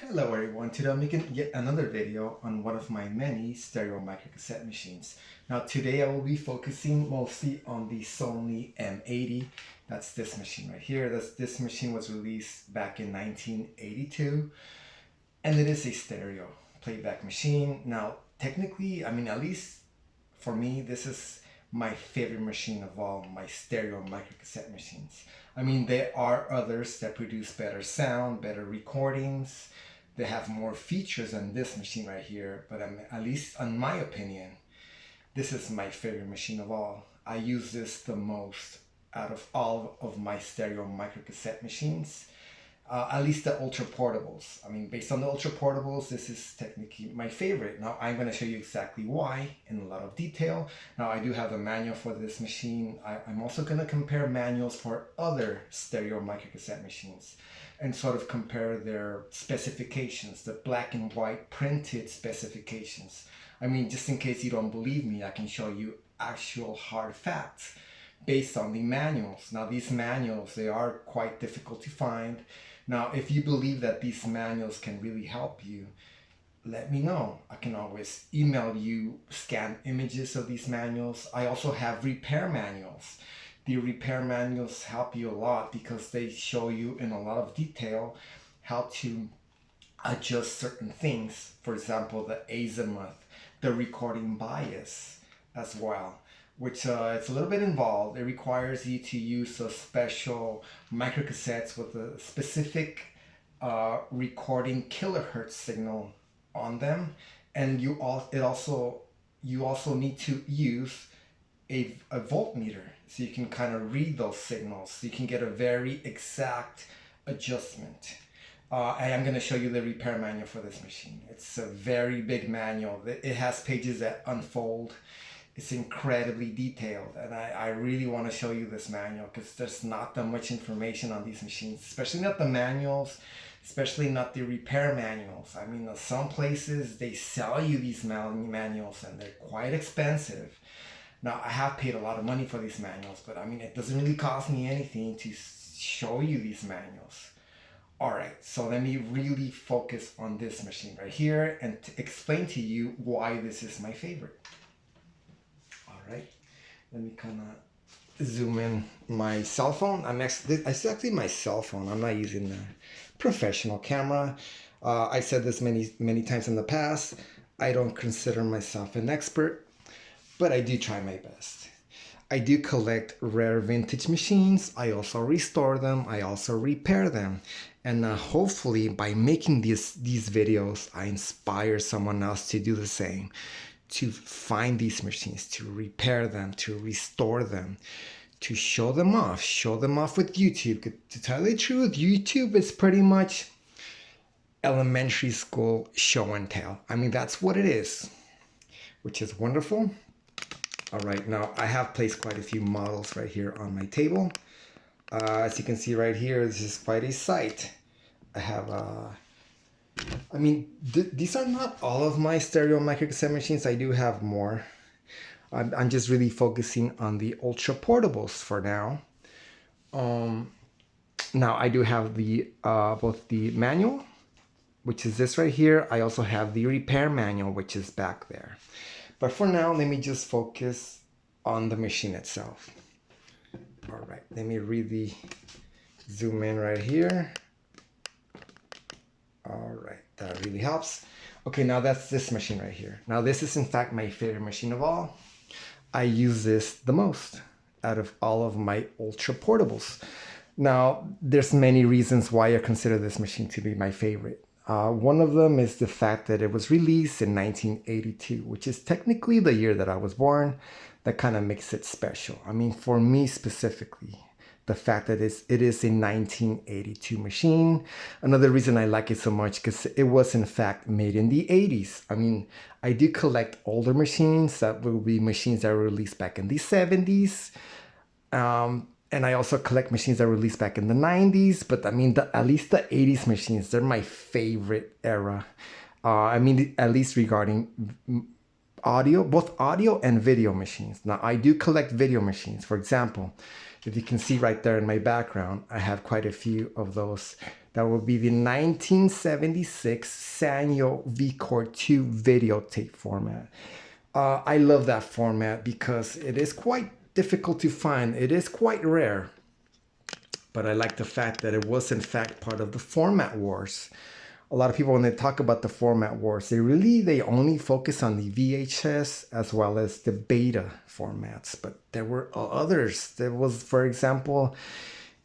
Hello everyone, today I'm making yet another video on one of my many stereo microcassette machines. Now today I will be focusing mostly on the Sony M80. That's this machine right here. This machine was released back in 1982 and it is a stereo playback machine. Now technically, at least for me, this is my favorite machine of all my stereo microcassette machines. There are others that produce better sound, better recordings. They have more features than this machine right here, but at least in my opinion, this is my favorite machine of all. I use this the most out of all of my stereo microcassette machines. At least the ultra portables. Based on the ultra portables, this is technically my favorite. Now I'm going to show you exactly why in a lot of detail. Now I do have a manual for this machine. I'm also going to compare manuals for other stereo microcassette machines and sort of compare their specifications, the black and white printed specifications. Just in case you don't believe me, I can show you actual hard facts based on the manuals. Now these manuals, they are quite difficult to find. Now, if you believe that these manuals can really help you, let me know. I can always email you scanned images of these manuals. I also have repair manuals. The repair manuals help you a lot because they show you in a lot of detail how to adjust certain things. For example, the azimuth, the recording bias as well, which it's a little bit involved. It requires you to use a special microcassettes with a specific recording kilohertz signal on them, and you also need to use a voltmeter so you can kind of read those signals. So you can get a very exact adjustment. And I'm going to show you the repair manual for this machine. It's a very big manual. It has pages that unfold. It's incredibly detailed, and I really want to show you this manual because there's not that much information on these machines, especially not the manuals, especially not the repair manuals. Some places they sell you these manuals and they're quite expensive. Now, I have paid a lot of money for these manuals, but it doesn't really cost me anything to show you these manuals. Alright, so let me really focus on this machine right here and to explain to you why this is my favorite. Alright, let me kind of zoom in my cell phone. It's actually my cell phone. I'm not using the professional camera. I said this many times in the past. I don't consider myself an expert, but I do try my best. I do collect rare vintage machines. I also restore them. I also repair them. And hopefully by making these videos, I inspire someone else to do the same, to find these machines, to repair them, to restore them, to show them off with YouTube. To tell the truth, YouTube is pretty much elementary school show and tell. That's what it is, which is wonderful. All right, now I have placed quite a few models right here on my table. As you can see right here, this is quite a sight. I have these are not all of my stereo microcassette machines. I do have more. I'm just really focusing on the ultra portables for now. Now I do have the both the manual, which is this right here. I also have the repair manual, which is back there. But for now, let me just focus on the machine itself. All right, let me really zoom in right here. All right, that really helps. Okay, now that's this machine right here. Now this is in fact my favorite machine of all. I use this the most out of all of my ultra portables. Now, there's many reasons why I consider this machine to be my favorite. One of them is the fact that it was released in 1982, which is technically the year that I was born. That kind of makes it special. For me specifically, the fact that it is a 1982 machine. Another reason I like it so much because it was in fact made in the 80s. I do collect older machines that will be machines that were released back in the 70s. And I also collect machines that were released back in the 90s, but at least the 80s machines, they're my favorite era. At least regarding audio, both audio and video machines. Now, I do collect video machines. For example, if you can see right there in my background, I have quite a few of those That will be the 1976 Sanyo VCore 2 videotape format. I love that format because it is quite difficult to find. It is quite rare. But I like the fact that it was in fact part of the format wars. A lot of people, when they talk about the format wars, they only focus on the VHS as well as the beta formats. But there were others. There was, for example,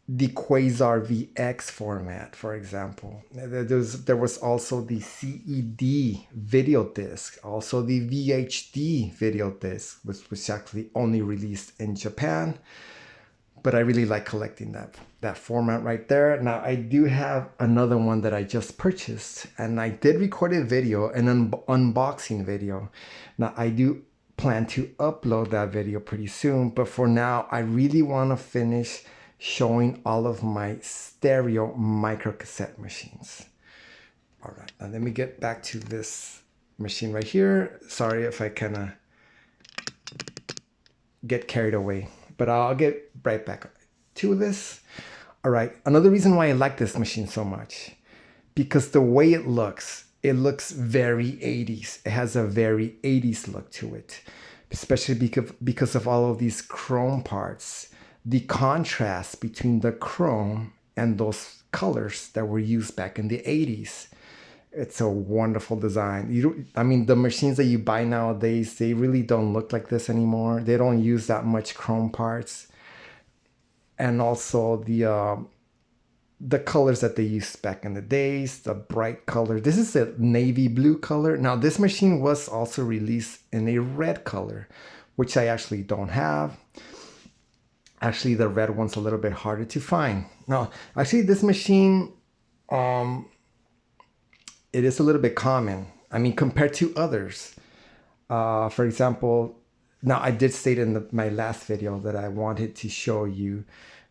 the Quasar VX format, for example. There was also the CED video disc, also the VHD video disc, which was actually only released in Japan. But I really like collecting that format right there. Now I do have another one that I just purchased, and I did record a video, an unboxing video. Now I do plan to upload that video pretty soon, but for now I really want to finish showing all of my stereo microcassette machines. All right, now let me get back to this machine right here. Sorry if I kind of get carried away, but I'll get right back to this. All right, another reason why I like this machine so much, because the way it looks very 80s. It has a very 80s look to it, especially because of all of these chrome parts. The contrast between the chrome and those colors that were used back in the 80s. It's a wonderful design. I mean, the machines that you buy nowadays, they really don't look like this anymore. They don't use that much chrome parts. And also the colors that they used back in the days, the bright color. This is a navy blue color. Now, this machine was also released in a red color, which I actually don't have. Actually, the red one's a little bit harder to find. Now, actually, this machine, it is a little bit common. I mean, compared to others. For example, now I did state in my last video that I wanted to show you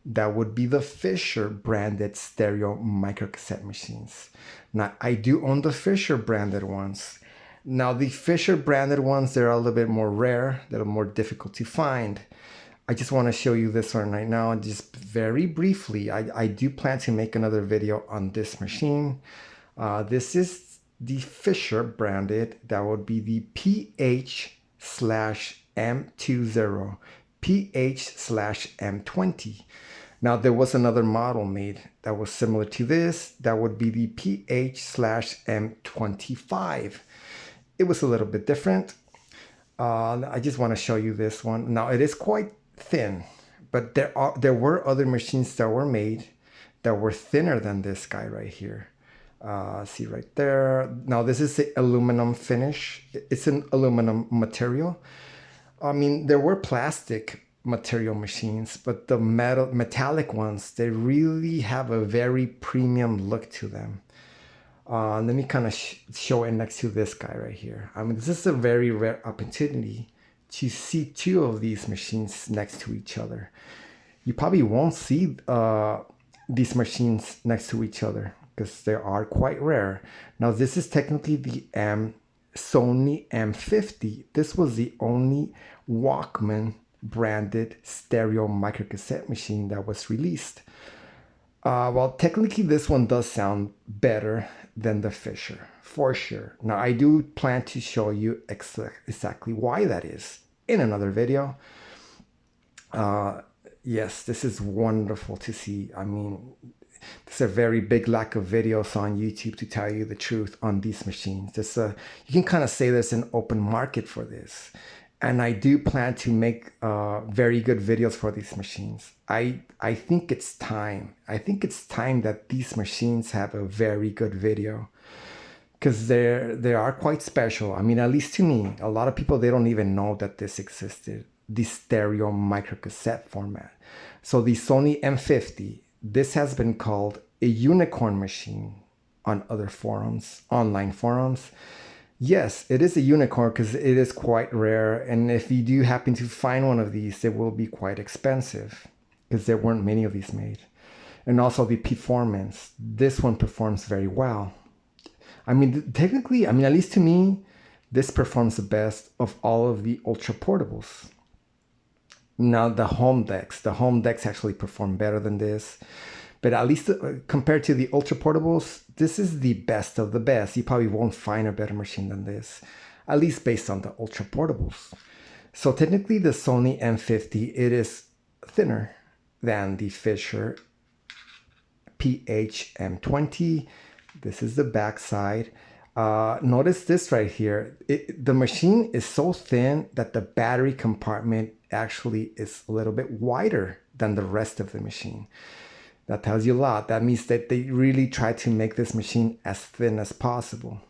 that would be the Fisher branded stereo microcassette machines. Now, I do own the Fisher branded ones. Now, the Fisher branded ones, they're a little bit more rare. They're more difficult to find. I just want to show you this one right now, just very briefly. I do plan to make another video on this machine. This is the Fisher branded. That would be the PH/M20, PH/M20. Now there was another model made that was similar to this. That would be the PH/M25. It was a little bit different. I just want to show you this one. Now it is quite thin, but there were other machines that were made that were thinner than this guy right here. See right there. Now this is the aluminum finish. It's an aluminum material. I mean, there were plastic material machines, but the metallic ones, they really have a very premium look to them. Let me kind of show it next to this guy right here. I mean, this is a very rare opportunity to see two of these machines next to each other. You probably won't see these machines next to each other because they are quite rare. Now, this is technically the Sony M50. This was the only Walkman branded stereo microcassette machine that was released. Well, technically this one does sound better than the Fisher, for sure. Now, I do plan to show you exactly why that is in another video. Yes, this is wonderful to see. I mean, there's a very big lack of videos on YouTube, to tell you the truth, on these machines. You can kind of say there's an open market for this. And I do plan to make very good videos for these machines. I think it's time. I think it's time that these machines have a very good video, because they are quite special. I mean, at least to me. A lot of people, they don't even know that this existed, the stereo microcassette format. So the Sony M50, this has been called a unicorn machine on other forums, online forums. Yes, it is a unicorn because it is quite rare. And if you do happen to find one of these, it will be quite expensive because there weren't many of these made. And also the performance. This one performs very well. I mean, technically, I mean, at least to me, this performs the best of all of the ultra portables. Now the home decks actually perform better than this, But at least compared to the ultra portables, this is the best of the best. You probably won't find a better machine than this, at least based on the ultra portables. So technically the Sony M50, it is thinner than the Fisher PH-M20. This is the back side. Notice this right here. The machine is so thin that the battery compartment actually is a little bit wider than the rest of the machine. That tells you a lot. That means that they really try to make this machine as thin as possible.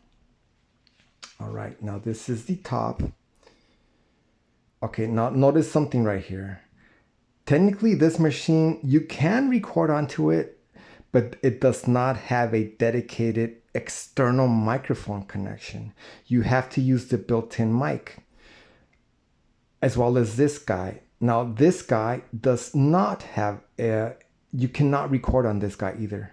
All right, now this is the top. Okay, now notice something right here. Technically, this machine, you can record onto it, but it does not have a dedicated external microphone connection. You have to use the built-in mic, as well as this guy. Now, this guy does not have you cannot record on this guy either.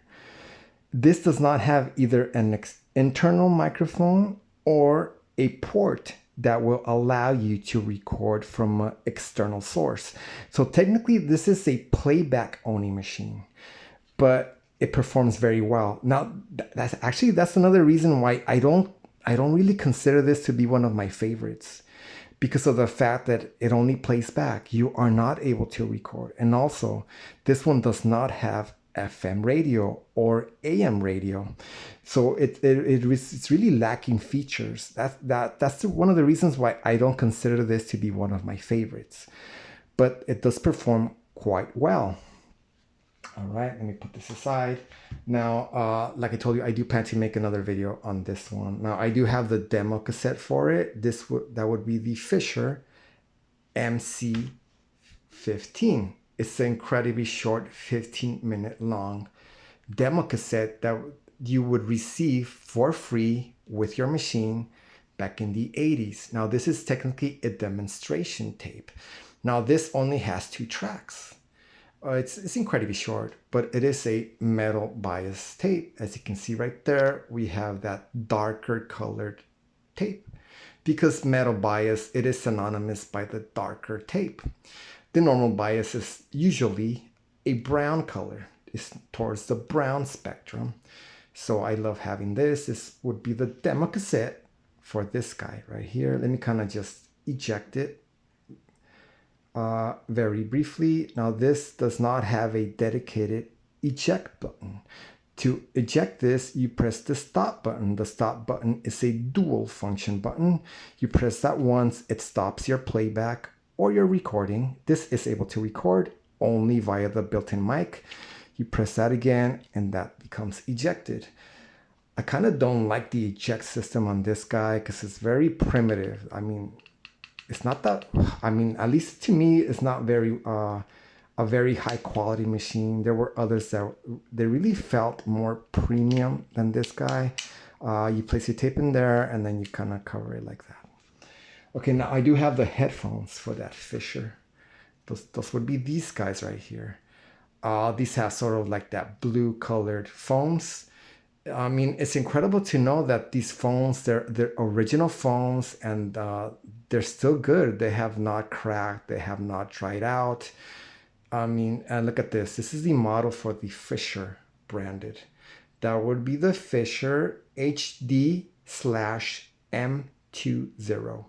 This does not have either an internal microphone or a port that will allow you to record from an external source. So technically, this is a playback only machine, but it performs very well. Now, that's another reason why I don't really consider this to be one of my favorites, because of the fact that it only plays back. You are not able to record. And also, this one does not have FM radio or AM radio. So it's really lacking features. That's one of the reasons why I don't consider this to be one of my favorites. But it does perform quite well. All right, let me put this aside. Now, like I told you, I do plan to make another video on this one. Now, I do have the demo cassette for it. That would be the Fisher MC15. It's an incredibly short, 15-minute long demo cassette that you would receive for free with your machine back in the 80s. Now, this is technically a demonstration tape. Now, this only has 2 tracks. It's incredibly short, but it is a metal bias tape. As you can see right there, we have that darker colored tape. Because metal bias, it is synonymous by the darker tape. The normal bias is usually a brown color. It's towards the brown spectrum. So I love having this. This would be the demo cassette for this guy right here. Let me kind of just eject it. Very briefly. Now this does not have a dedicated eject button. To eject this, you press the stop button. The stop button is a dual function button. You press that once, it stops your playback or your recording. This is able to record only via the built-in mic. You press that again and that becomes ejected. I kind of don't like the eject system on this guy because it's very primitive. I mean, it's not that, at least to me, it's not very a very high quality machine. There were others that they really felt more premium than this guy. You place your tape in there and then you kind of cover it like that. Okay, now I do have the headphones for that Fisher. Those would be these guys right here. These have sort of like that blue colored foams. I mean, it's incredible to know that these phones, they're original phones and they're still good. They have not cracked. They have not dried out. I mean, and look at this. This is the model for the Fisher branded. That would be the Fisher HD/M20.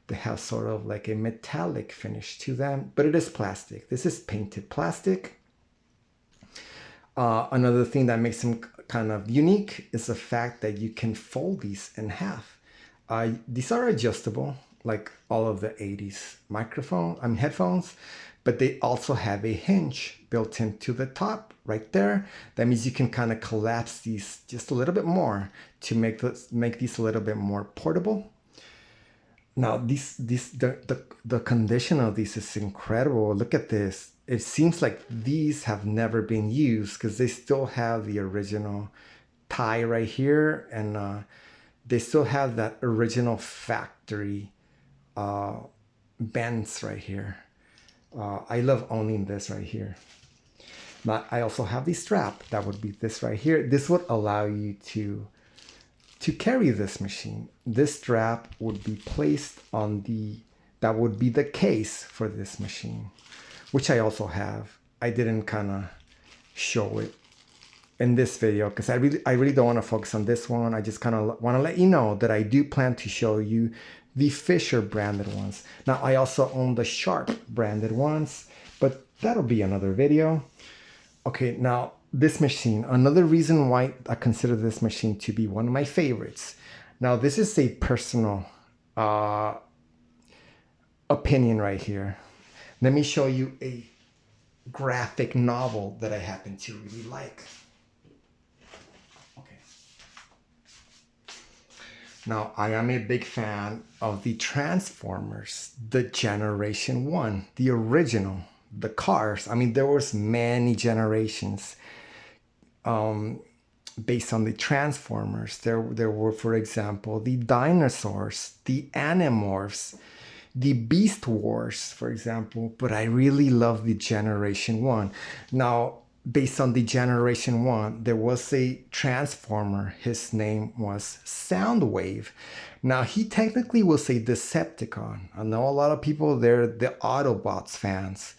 They have sort of like a metallic finish to them, but it is plastic. This is painted plastic. Another thing that makes them kind of unique is the fact that you can fold these in half. These are adjustable, like all of the 80s headphones, but they also have a hinge built into the top right there. That means you can kind of collapse these just a little bit more to make these a little bit more portable. Now, the condition of these is incredible. Look at this. It seems like these have never been used because they still have the original tie right here, and they still have that original factory bends right here. I love owning this right here. But I also have the strap. That would be this right here. This would allow you to carry this machine. This strap would be placed on that would be the case for this machine, which I also have. I didn't kind of show it in this video, because I really don't want to focus on this one. I just kind of want to let you know that I do plan to show you the Fisher branded ones. Now I also own the Sharp branded ones, but that'll be another video. Okay, now this machine, another reason why I consider this machine to be one of my favorites. Now this is a personal opinion right here. Let me show you a graphic novel that I happen to really like. Okay. Now I am a big fan of the Transformers, the Generation 1, the original, the cars. I mean, there was many generations based on the Transformers. There were, for example, the dinosaurs, the Animorphs, the Beast Wars, for example, but I really love the Generation 1. Now, based on the Generation 1, there was a Transformer. His name was Soundwave. Now, he technically was a Decepticon. I know a lot of people, they're the Autobots fans.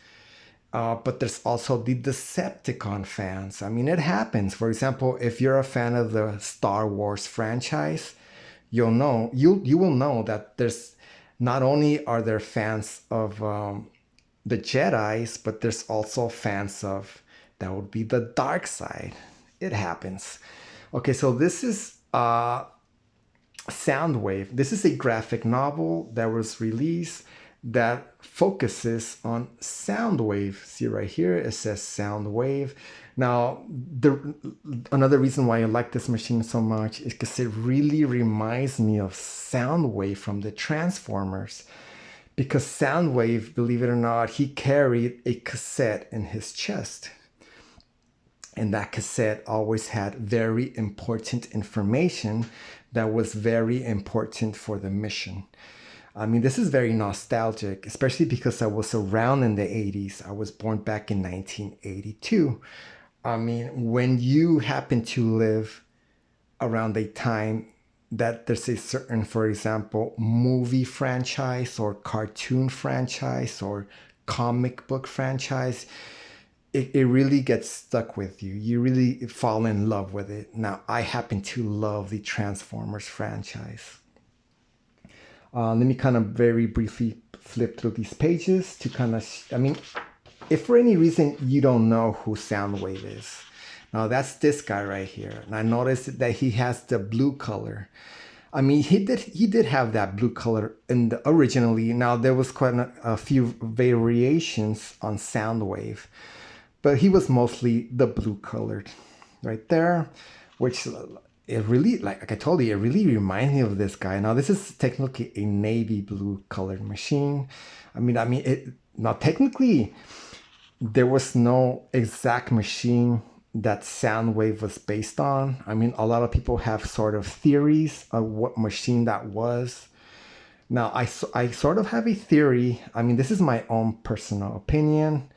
But there's also the Decepticon fans. I mean, it happens. For example, if you're a fan of the Star Wars franchise, you will know that there's not only are there fans of the Jedis, but there's also fans of, that would be the dark side. It happens. Okay, so this is Soundwave. This is a graphic novel that was released that focuses on Soundwave. See right here, it says Soundwave. Now, another reason why I like this machine so much is because it really reminds me of Soundwave from the Transformers. Because Soundwave, believe it or not, he carried a cassette in his chest. And that cassette always had very important information that was very important for the mission. I mean, this is very nostalgic, especially because I was around in the 80s. I was born back in 1982. I mean, when you happen to live around a time that there's a certain, for example, movie franchise or cartoon franchise or comic book franchise, it really gets stuck with you. You really fall in love with it. Now, I happen to love the Transformers franchise. Let me kind of very briefly flip through these pages to kind of, I mean, if for any reason you don't know who Soundwave is, now that's this guy right here. And I noticed that he has the blue color. I mean, he did have that blue color originally. Now there was quite a few variations on Soundwave, but he was mostly the blue colored right there, which it really, like I told you, it really reminds me of this guy. Now, this is technically a navy blue colored machine. Now technically, there was no exact machine that Soundwave was based on. I mean, a lot of people have sort of theories of what machine that was. Now, I sort of have a theory. I mean, this is my own personal opinion,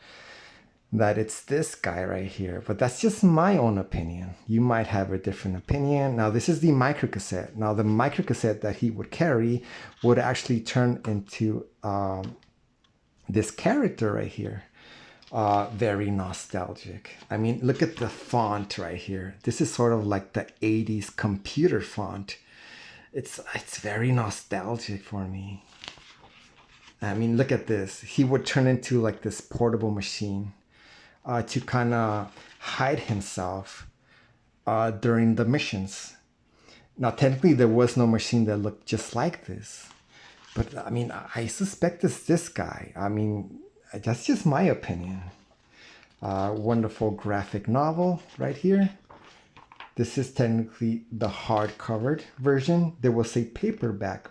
that it's this guy right here, but that's just my own opinion. You might have a different opinion. Now, this is the microcassette. Now, the microcassette that he would carry would actually turn into this character right here. Very nostalgic. I mean, look at the font right here. This is sort of like the 80s computer font. It's very nostalgic for me. I mean, look at this. He would turn into like this portable machine to kind of hide himself during the missions. Now, technically, there was no machine that looked just like this. But, I mean, I suspect it's this guy. I mean, that's just my opinion. Wonderful graphic novel right here. This is technically the hard-covered version. There was a paperback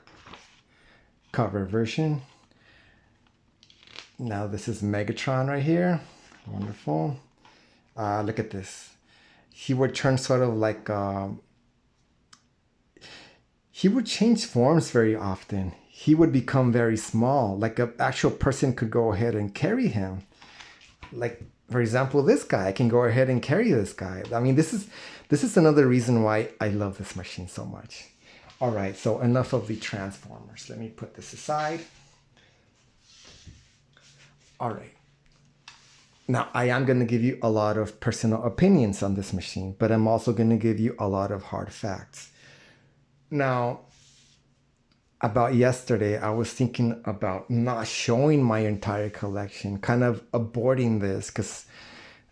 cover version. Now, this is Megatron right here. Wonderful. Look at this. He would turn sort of like, he would change forms very often. He would become very small, like an actual person could go ahead and carry him. Like, for example, this guy, I can go ahead and carry this guy. I mean, this is another reason why I love this machine so much. All right, so enough of the Transformers. Let me put this aside. All right. Now, I am going to give you a lot of personal opinions on this machine, but I'm also going to give you a lot of hard facts. Now, about yesterday, I was thinking about not showing my entire collection, kind of aborting this, because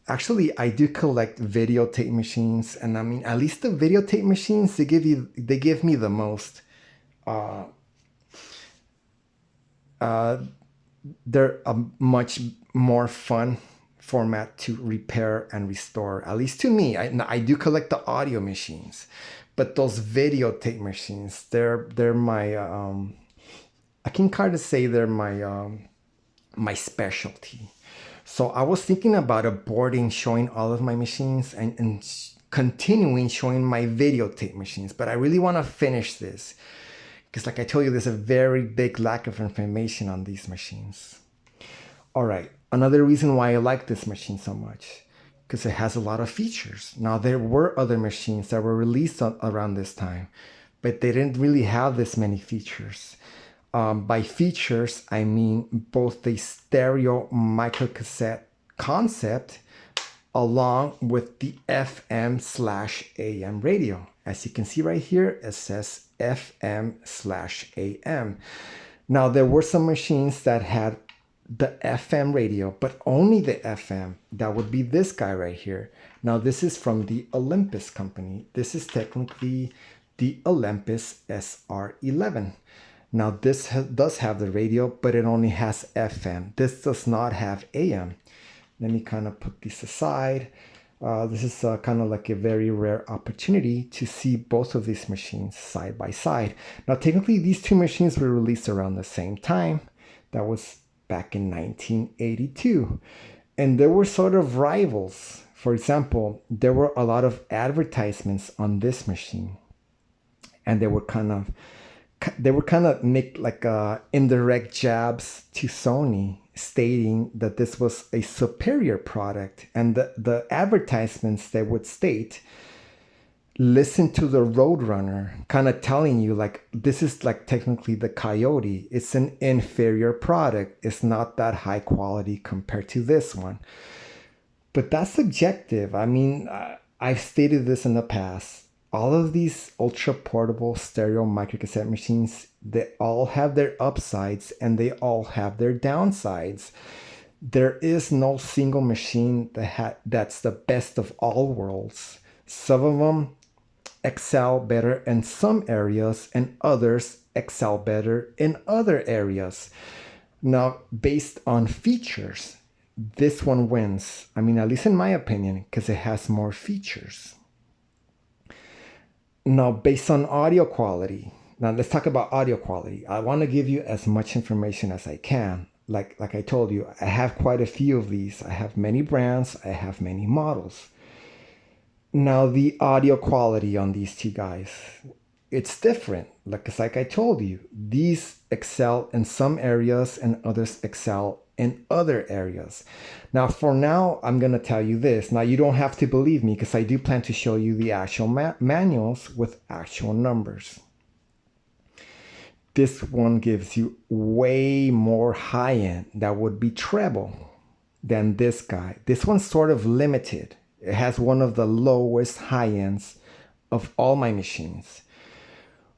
actually I do collect videotape machines, and I mean, at least the videotape machines, they give me the most. They're a much more fun format to repair and restore, at least to me. I do collect the audio machines, but those videotape machines, they're my I can kind of say they're my specialty. So I was thinking about aborting showing all of my machines and continuing showing my videotape machines, but I really want to finish this because, like I told you, there's a very big lack of information on these machines. All right, another reason why I like this machine so much, because it has a lot of features. Now, there were other machines that were released around this time, but they didn't really have this many features. By features, I mean both the stereo microcassette concept along with the FM/AM radio. As you can see right here, it says FM/AM. Now, there were some machines that had the FM radio, but only the FM. That would be this guy right here. Now, this is from the Olympus company. This is technically the Olympus SR11. Now, this does have the radio, but it only has FM. This does not have AM. Let me kind of put this aside. This is kind of like a very rare opportunity to see both of these machines side by side. Now, technically, these two machines were released around the same time. That was back in 1982. And there were sort of rivals. For example, there were a lot of advertisements on this machine. And they were kind of make like indirect jabs to Sony, stating that this was a superior product. And the advertisements, they would state, listen to the Roadrunner, kind of telling you like, this is like technically the Coyote. It's an inferior product. It's not that high quality compared to this one. But that's subjective. I mean, I've stated this in the past. All of these ultra portable stereo microcassette machines, they all have their upsides and they all have their downsides. There is no single machine that's the best of all worlds. Some of them excel better in some areas and others excel better in other areas. Now, based on features, this one wins. I mean, at least in my opinion, because it has more features. Now, based on audio quality, now let's talk about audio quality. I want to give you as much information as I can. Like I told you, I have quite a few of these. I have many brands. I have many models. Now, the audio quality on these two guys, it's different. Like I told you, these excel in some areas and others excel in other areas. Now, for now, I'm going to tell you this. Now, you don't have to believe me because I do plan to show you the actual manuals with actual numbers. This one gives you way more high-end. That would be treble than this guy. This one's sort of limited. It has one of the lowest high-ends of all my machines.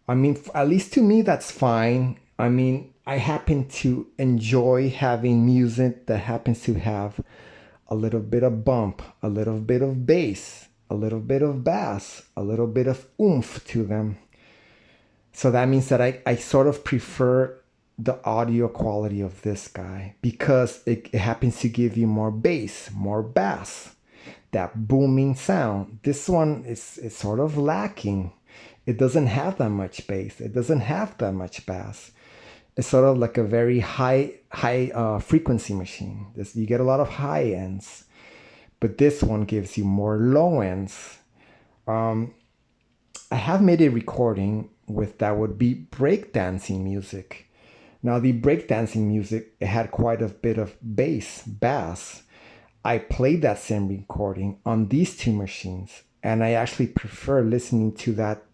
I mean, at least to me, that's fine. I mean, I happen to enjoy having music that happens to have a little bit of bump, a little bit of bass, a little bit of bass, a little bit of oomph to them. So that means that I sort of prefer the audio quality of this guy because it happens to give you more bass, more bass, that booming sound. This one is sort of lacking. It doesn't have that much bass. It doesn't have that much bass. It's sort of like a very high frequency machine. You get a lot of high ends, but this one gives you more low ends. I have made a recording with that would be breakdancing music. Now, the breakdancing music, it had quite a bit of bass. I played that same recording on these two machines, and I actually prefer listening to that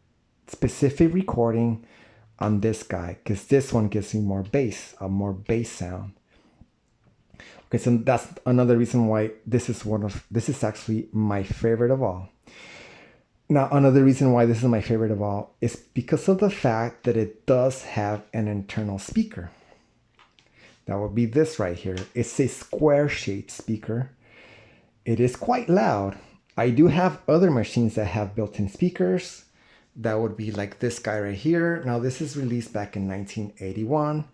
specific recording on this guy because this one gives me more bass, a more bass sound. Okay, so that's another reason why this is actually my favorite of all. Now, another reason why this is my favorite of all is because of the fact that it does have an internal speaker. That would be this right here. It's a square shaped speaker. It is quite loud. I do have other machines that have built-in speakers. That would be like this guy right here. Now, this is released back in 1981.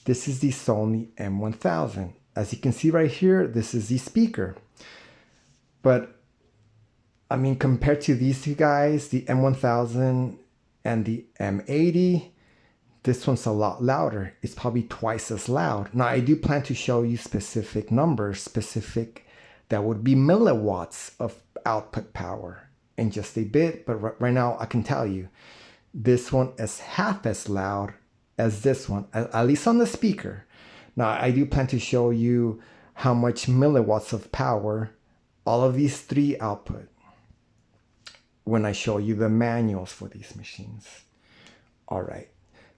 This is the Sony M1000. As you can see right here, this is the speaker. But I mean, compared to these two guys, the M1000 and the M80, this one's a lot louder. It's probably twice as loud. Now, I do plan to show you specific numbers, that would be milliwatts of output power in just a bit. But right now, I can tell you, this one is half as loud as this one, at least on the speaker. Now, I do plan to show you how much milliwatts of power all of these three output when I show you the manuals for these machines. All right,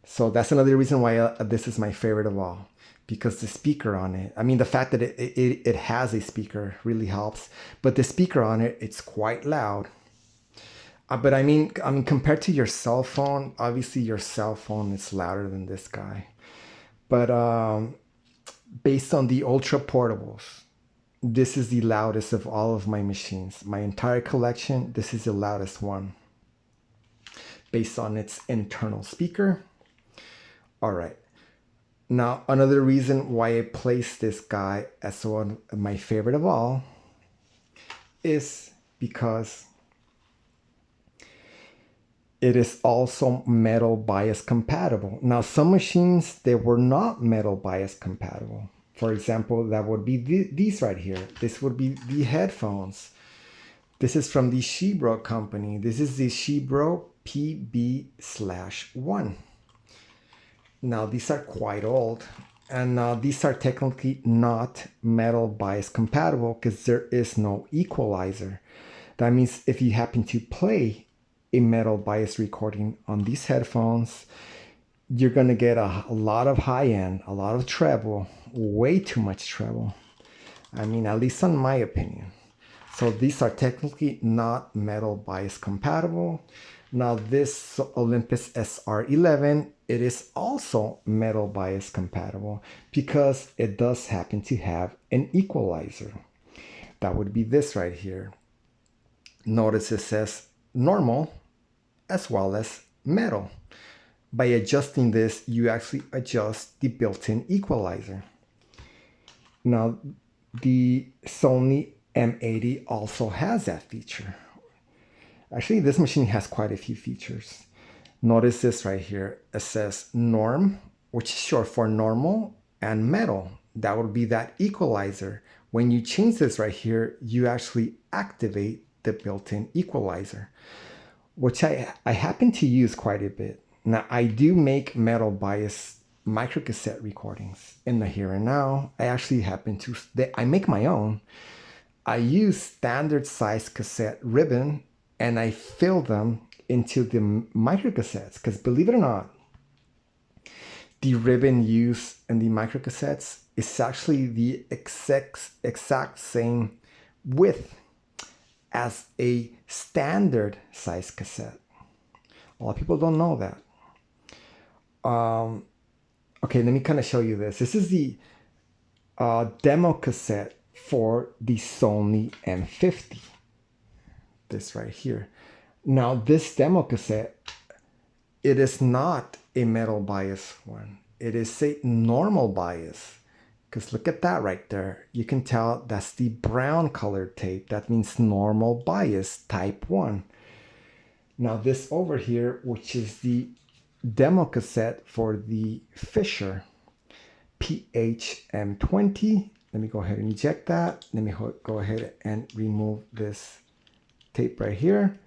so that's another reason why this is my favorite of all, because the speaker on it, I mean, the fact that it has a speaker really helps, but the speaker on it, it's quite loud. But I mean, compared to your cell phone, obviously your cell phone is louder than this guy. But based on the ultra portables, this is the loudest of all of my machines. My entire collection, this is the loudest one based on its internal speaker. All right. Now, another reason why I placed this guy as one of my favorite of all is because it is also metal bias compatible. Now, some machines, they were not metal bias compatible. For example, that would be these right here. This would be the headphones. This is from the Shebro company. This is the Shebro PB/1. Now, these are quite old, and these are technically not metal bias compatible because there is no equalizer. That means if you happen to play a metal bias recording on these headphones, you're going to get a lot of high end, a lot of treble, way too much treble. I mean, at least in my opinion. So these are technically not metal bias compatible. Now this Olympus SR11, it is also metal bias compatible because it does happen to have an equalizer. That would be this right here. Notice it says normal as well as metal. By adjusting this, you actually adjust the built-in equalizer. Now, the Sony M80 also has that feature. Actually, this machine has quite a few features. Notice this right here. It says norm, which is short for normal, and metal. That would be that equalizer. When you change this right here, you actually activate the built-in equalizer, which I happen to use quite a bit. Now, I do make metal bias microcassette recordings in the here and now. I actually happen to, I make my own. I use standard size cassette ribbon and I fill them into the microcassettes, because believe it or not, the ribbon used in the microcassettes is actually the exact same width as a standard size cassette. A lot of people don't know that. Okay, let me kind of show you this. This is the demo cassette for the Sony M50. This right here. Now, this demo cassette, it is not a metal bias one. It is a normal bias. Because look at that right there. You can tell that's the brown colored tape. That means normal bias type 1. Now this over here, which is the demo cassette for the Fisher PHM20. Let me go ahead and eject that. Let me go ahead and remove this tape right here.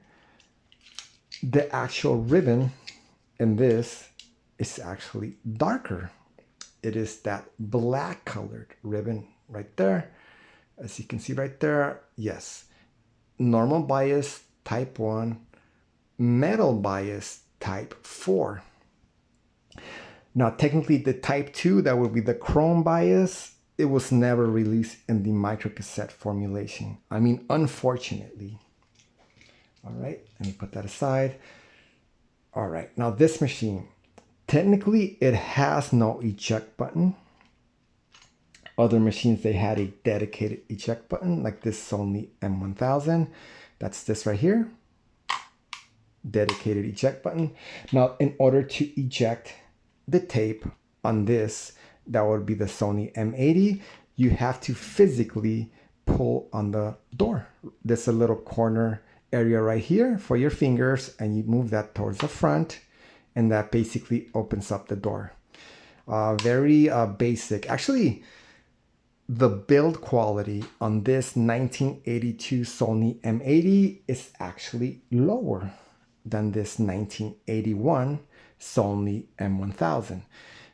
The actual ribbon in this is actually darker. It is that black colored ribbon right there. As you can see right there, yes. Normal bias type 1, metal bias type 4. Now technically the type 2, that would be the chrome bias, it was never released in the microcassette formulation. I mean, unfortunately. All right, let me put that aside. All right, now this machine, technically it has no eject button. Other machines, they had a dedicated eject button, like this Sony M1000. That's this right here, dedicated eject button. Now, in order to eject the tape on this, that would be the Sony M80, you have to physically pull on the door. There's a little corner area right here for your fingers, and you move that towards the front, and that basically opens up the door. Very basic. Actually, the build quality on this 1982 Sony M80 is actually lower than this 1981 Sony M1000.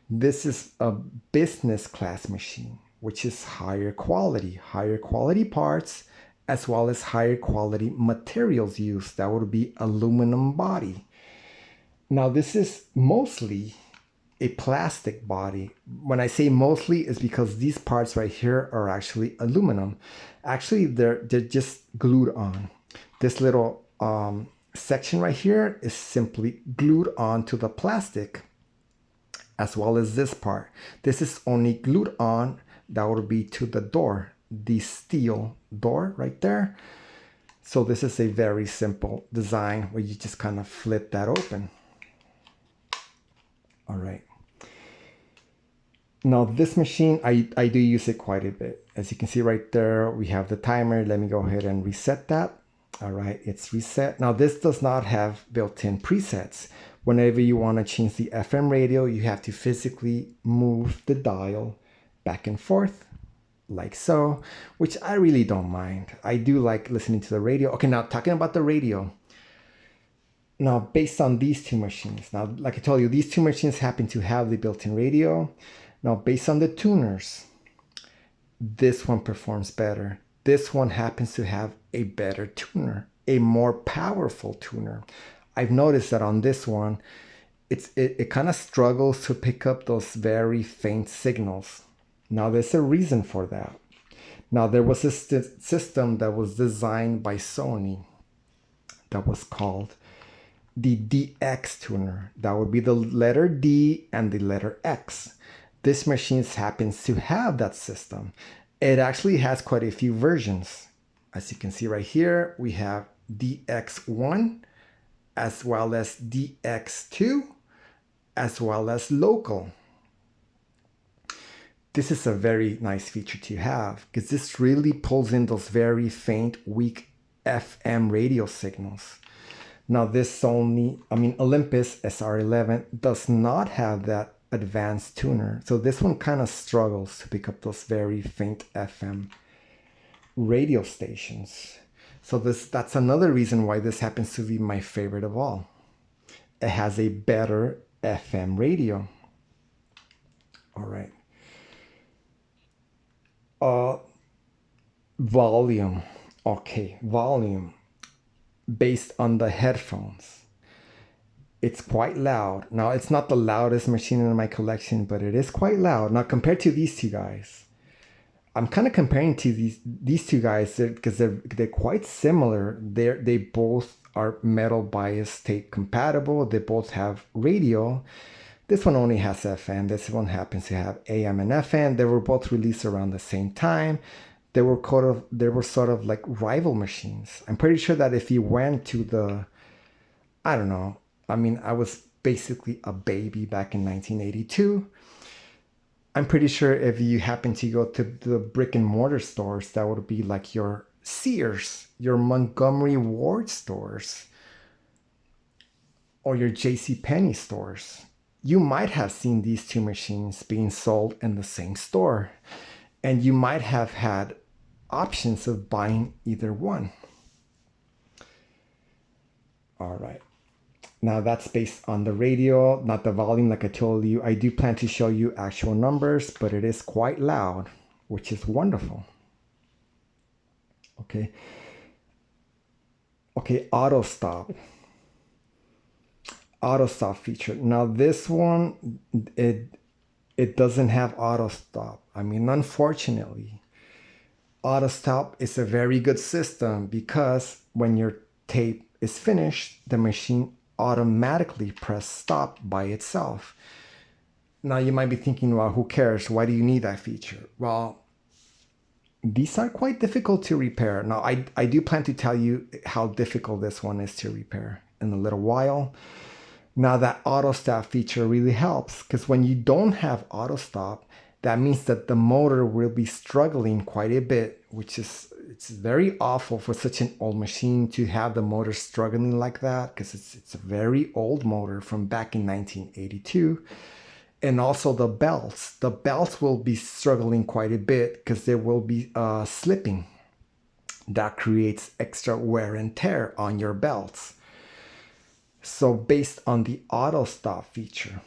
This is a business class machine, which is higher quality parts, as well as higher quality materials used. That would be aluminum body. Now, this is mostly a plastic body. When I say mostly, it's because these parts right here are actually aluminum. Actually, they're just glued on. This little section right here is simply glued onto the plastic, as well as this part. This is only glued on. That would be to the door, the steel door right there. So this is a very simple design where you just kind of flip that open. All right. Now this machine, I do use it quite a bit. As you can see right there, we have the timer. Let me go ahead and reset that. All right, it's reset. Now this does not have built-in presets. Whenever you want to change the FM radio, you have to physically move the dial back and forth like so, which I really don't mind. I do like listening to the radio. Okay, now talking about the radio. Now, based on these two machines, now, like I told you, these two machines happen to have the built-in radio. Now, based on the tuners, this one performs better. This one happens to have a better tuner, a more powerful tuner. I've noticed that on this one, it kind of struggles to pick up those very faint signals. Now, there's a reason for that. Now, there was a system that was designed by Sony that was called the DX tuner. That would be the letter D and the letter X. This machine happens to have that system. It actually has quite a few versions. As you can see right here, we have DX1, as well as DX2, as well as Local. This is a very nice feature to have because this really pulls in those very faint, weak FM radio signals. Now this Olympus SR11 does not have that advanced tuner. So this one kind of struggles to pick up those very faint FM radio stations. So that's another reason why this happens to be my favorite of all. It has a better FM radio. All right. Volume. Okay, volume. Based on the headphones, it's quite loud. Now, it's not the loudest machine in my collection, but it is quite loud. Now, compared to these two guys, I'm kind of comparing to these two guys because they're quite similar. They both are metal bias tape compatible. They both have radio. This one only has FM. This one happens to have AM and FM. They were both released around the same time. They were sort of like rival machines. I'm pretty sure that if you went to I don't know. I mean, I was basically a baby back in 1982. I'm pretty sure if you happen to go to the brick and mortar stores, that would be like your Sears, your Montgomery Ward stores, or your JCPenney stores. You might have seen these two machines being sold in the same store, and you might have had options of buying either one. All right. Now that's based on the radio, not the volume. Like I told you, I do plan to show you actual numbers, but it is quite loud, which is wonderful. Okay. Okay, auto stop feature. Now this one, it doesn't have auto stop. I mean, unfortunately, auto stop is a very good system because when your tape is finished, the machine automatically press stop by itself. Now you might be thinking, well, who cares? Why do you need that feature? Well, these are quite difficult to repair. Now, I do plan to tell you how difficult this one is to repair in a little while. Now, that auto stop feature really helps because when you don't have auto stop, that means that the motor will be struggling quite a bit, which is it's very awful for such an old machine to have the motor struggling like that because it's a very old motor from back in 1982. And also the belts will be struggling quite a bit because they will be slipping. That creates extra wear and tear on your belts. So based on the auto stop feature,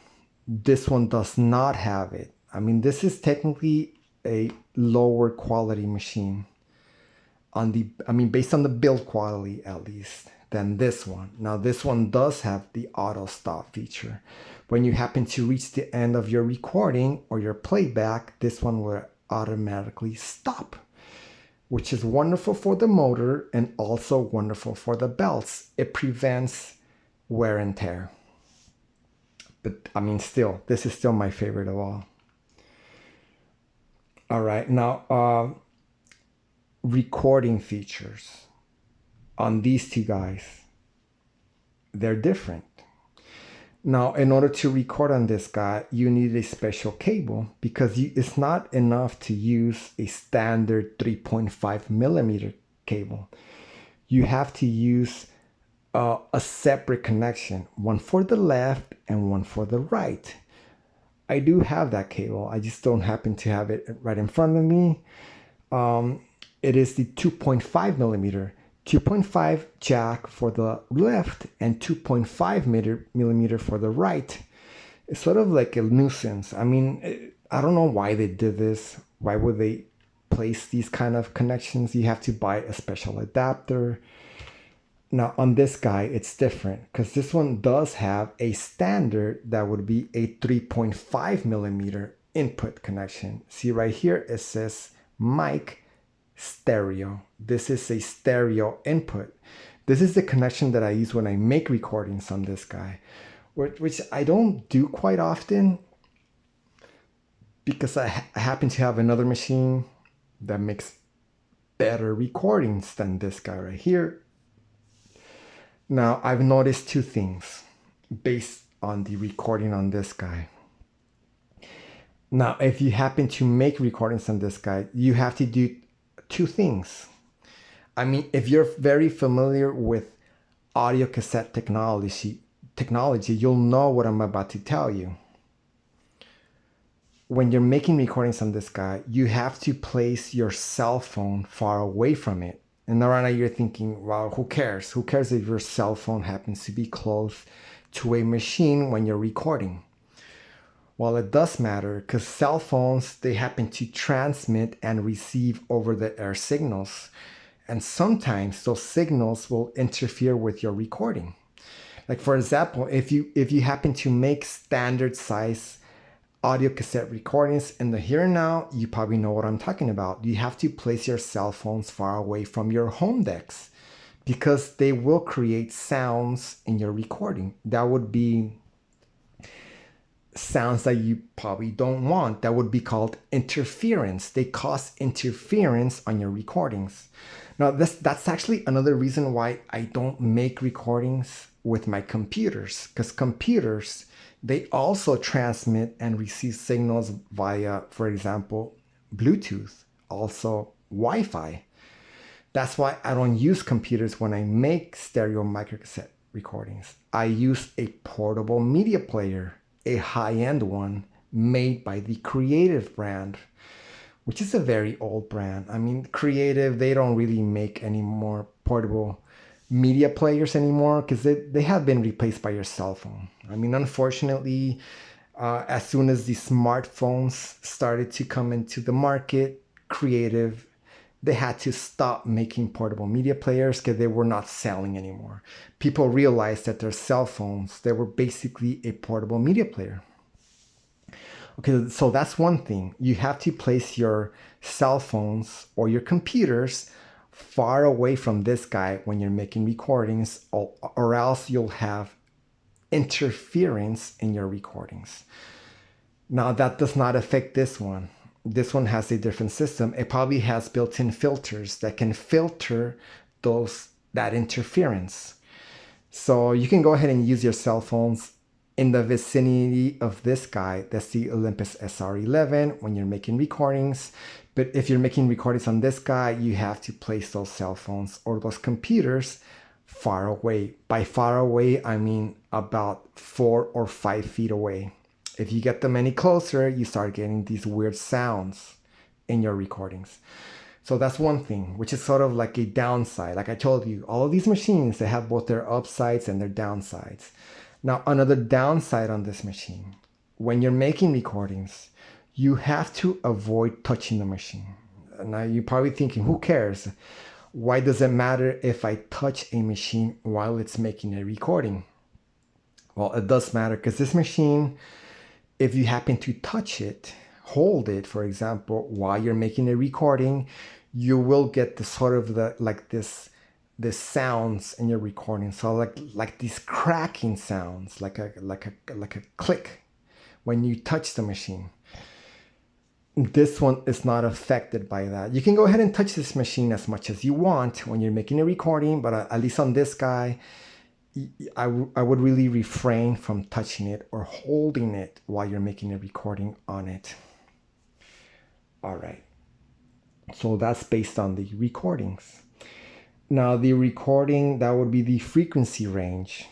this one does not have it. I mean, this is technically a lower quality machine based on the build quality at least, than this one. Now this one does have the auto stop feature. When you happen to reach the end of your recording or your playback, this one will automatically stop, which is wonderful for the motor and also wonderful for the belts. It prevents wear and tear. But I mean, still, this is still my favorite of all. All right, now recording features on these two guys, they're different. Now, in order to record on this guy, you need a special cable because it's not enough to use a standard 3.5 millimeter cable. You have to use a separate connection, one for the left and one for the right. I do have that cable. I just don't happen to have it right in front of me. It is the 2.5 millimeter. 2.5 jack for the left and 2.5 millimeter for the right. It's sort of like a nuisance. I mean, I don't know why they did this. Why would they place these kind of connections? You have to buy a special adapter. Now on this guy, it's different because this one does have a standard that would be a 3.5 millimeter input connection. See right here, it says mic stereo. This is a stereo input. This is the connection that I use when I make recordings on this guy, which I don't do quite often because I happen to have another machine that makes better recordings than this guy right here. Now, I've noticed two things based on the recording on this guy. Now, if you happen to make recordings on this guy, you have to do two things. I mean, if you're very familiar with audio cassette technology, you'll know what I'm about to tell you. When you're making recordings on this guy, you have to place your cell phone far away from it. And right now you're thinking, well, who cares? Who cares if your cell phone happens to be close to a machine when you're recording? Well, it does matter because cell phones, they happen to transmit and receive over-the-air signals. And sometimes those signals will interfere with your recording. Like for example, if you happen to make standard size audio cassette recordings in the here and now, you probably know what I'm talking about. You have to place your cell phones far away from your home decks because they will create sounds in your recording. That would be sounds that you probably don't want. That would be called interference. They cause interference on your recordings. Now, that's actually another reason why I don't make recordings with my computers, because computers, they also transmit and receive signals via, for example, Bluetooth, also Wi-Fi. That's why I don't use computers when I make stereo microcassette recordings. I use a portable media player, a high-end one made by the Creative brand, which is a very old brand. I mean, Creative, they don't really make any more portable media players anymore because they have been replaced by your cell phone. I mean, unfortunately, as soon as the smartphones started to come into the market, Creative, they had to stop making portable media players because they were not selling anymore. People realized that their cell phones, they were basically a portable media player. Okay, so that's one thing. You have to place your cell phones or your computers far away from this guy when you're making recordings, or else you'll have interference in your recordings. Now that does not affect this one. This one has a different system. It probably has built-in filters that can filter that interference. So you can go ahead and use your cell phones in the vicinity of this guy. That's the Olympus SR11 when you're making recordings. But if you're making recordings on this guy, you have to place those cell phones or those computers far away. By far away, I mean about 4 or 5 feet away. If you get them any closer, you start getting these weird sounds in your recordings. So that's one thing, which is sort of like a downside. Like I told you, all of these machines, they have both their upsides and their downsides. Now, another downside on this machine, when you're making recordings, you have to avoid touching the machine. Now, you're probably thinking, who cares? Why does it matter if I touch a machine while it's making a recording? Well, it does matter because this machine, if you happen to touch it, hold it, for example, while you're making a recording, you will get the sort of the sounds in your recording. So like these cracking sounds, like a click when you touch the machine. This one is not affected by that. You can go ahead and touch this machine as much as you want when you're making a recording, but at least on this guy, I would really refrain from touching it or holding it while you're making a recording on it. All right. So that's based on the recordings. Now the recording, that would be the frequency range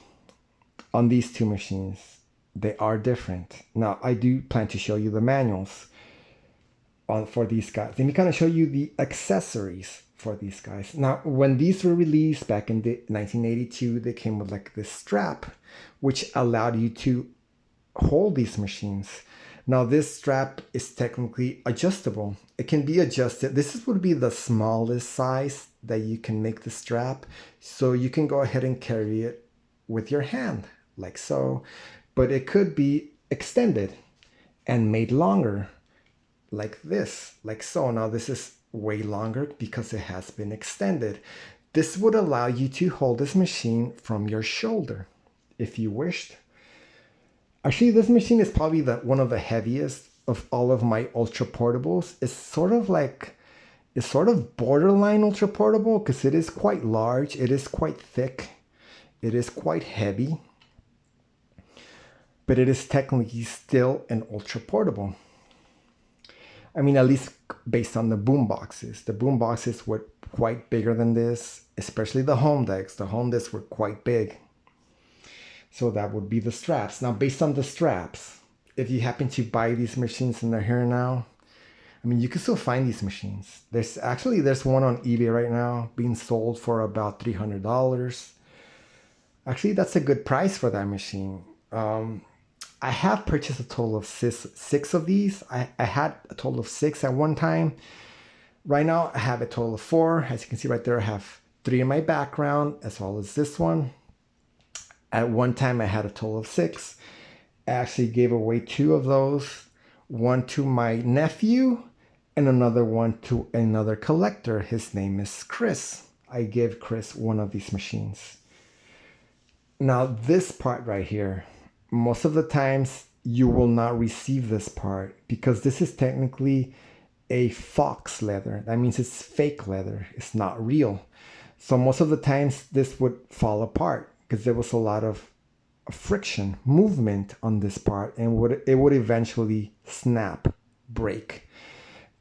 on these two machines. They are different. Now I do plan to show you the manuals for these guys. Let me kind of show you the accessories for these guys. Now, when these were released back in 1982, they came with like this strap, which allowed you to hold these machines. Now, this strap is technically adjustable. It can be adjusted. This would be the smallest size that you can make the strap. So you can go ahead and carry it with your hand, like so. But it could be extended and made longer, like this, like so. Now this is way longer because it has been extended. This would allow you to hold this machine from your shoulder if you wished. Actually, this machine is probably one of the heaviest of all of my ultra portables. It's sort of borderline ultra portable because it is quite large, it is quite thick, it is quite heavy, but it is technically still an ultra portable. I mean, at least based on the boomboxes. The boomboxes were quite bigger than this, especially the home decks. The home decks were quite big. So that would be the straps. Now, based on the straps, if you happen to buy these machines and they're here now, I mean, you can still find these machines. There's one on eBay right now being sold for about $300. Actually, that's a good price for that machine. I have purchased a total of six of these. I had a total of 6 at one time. Right now, I have a total of 4. As you can see right there, I have 3 in my background, as well as this one. At one time, I had a total of 6. I actually gave away 2 of those. One to my nephew and another one to another collector. His name is Chris. I gave Chris one of these machines. Now, this part right here, most of the times you will not receive this part because this is technically a fox leather. That means it's fake leather. It's not real. So most of the times this would fall apart because there was a lot of friction, movement on this part, and it would eventually snap, break.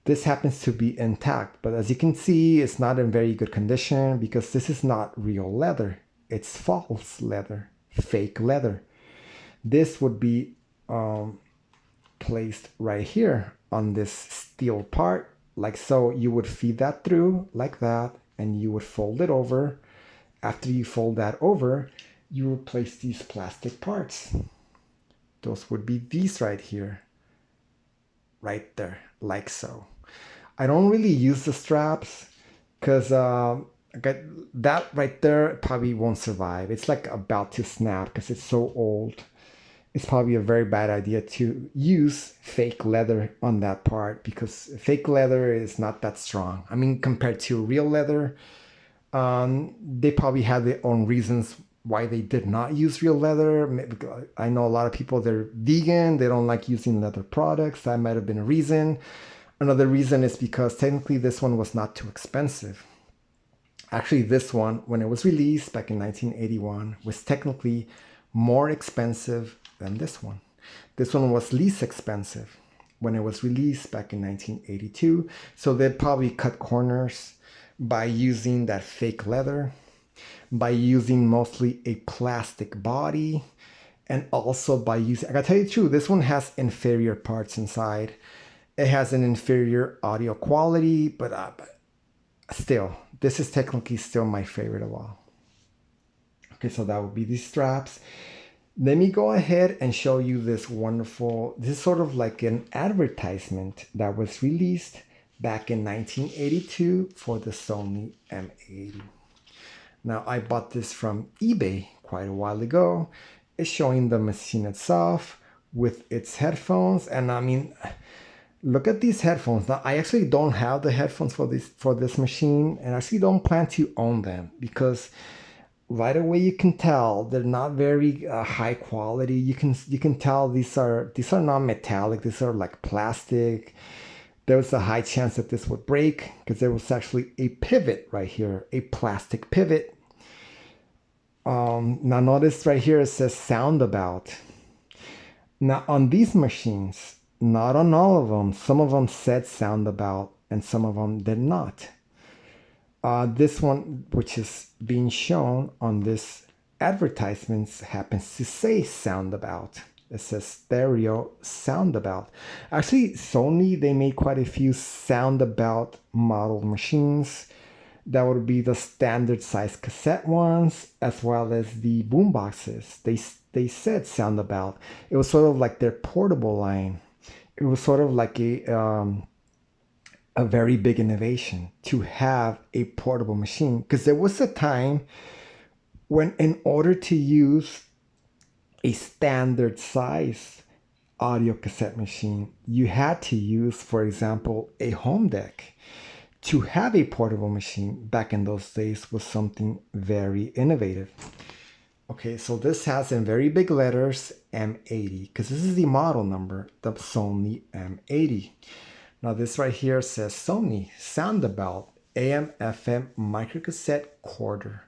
This happens to be intact, but as you can see, it's not in very good condition because this is not real leather. It's false leather, fake leather. This would be placed right here on this steel part, like so. You would feed that through like that, and you would fold it over. After you fold that over, you would place these plastic parts. Those would be these right here, right there, like so. I don't really use the straps because that right there probably won't survive. It's like about to snap because it's so old. it's probably a very bad idea to use fake leather on that part, because fake leather is not that strong. I mean, compared to real leather, they probably had their own reasons why they did not use real leather. I know a lot of people, they're vegan, they don't like using leather products. That might have been a reason. Another reason is because technically this one was not too expensive. Actually, this one, when it was released back in 1981, was technically more expensive than this one. This one was least expensive when it was released back in 1982. So they probably cut corners by using that fake leather, by using mostly a plastic body, and also by using, I gotta tell you the truth, this one has inferior parts inside. It has an inferior audio quality, but still, this is technically still my favorite of all. Okay, so that would be these straps. Let me go ahead and show you this wonderful, this is sort of like an advertisement that was released back in 1982 for the Sony M80. Now, I bought this from eBay quite a while ago. It's showing the machine itself with its headphones. And I mean, look at these headphones. Now, I actually don't have the headphones for this machine, and I actually don't plan to own them, because right away you can tell they're not very high quality. You can tell these are not metallic. These are like plastic. There was a high chance that this would break because there was actually a pivot right here, a plastic pivot. Now notice right here it says Soundabout. Now on these machines, not on all of them, some of them said Soundabout and some of them did not. This one, which is being shown on this advertisements, happens to say Soundabout. It says stereo Soundabout. Actually, Sony, they made quite a few Soundabout model machines. That would be the standard size cassette ones, as well as the boomboxes. They said Soundabout. It was sort of like their portable line. It was sort of like a very big innovation to have a portable machine, because there was a time when, in order to use a standard size audio cassette machine, you had to use, for example, a home deck. To have a portable machine back in those days was something very innovative. Okay, so this has in very big letters M80, because this is the model number, the Sony M80. Now this right here says Sony Soundabout AM FM microcassette quarter,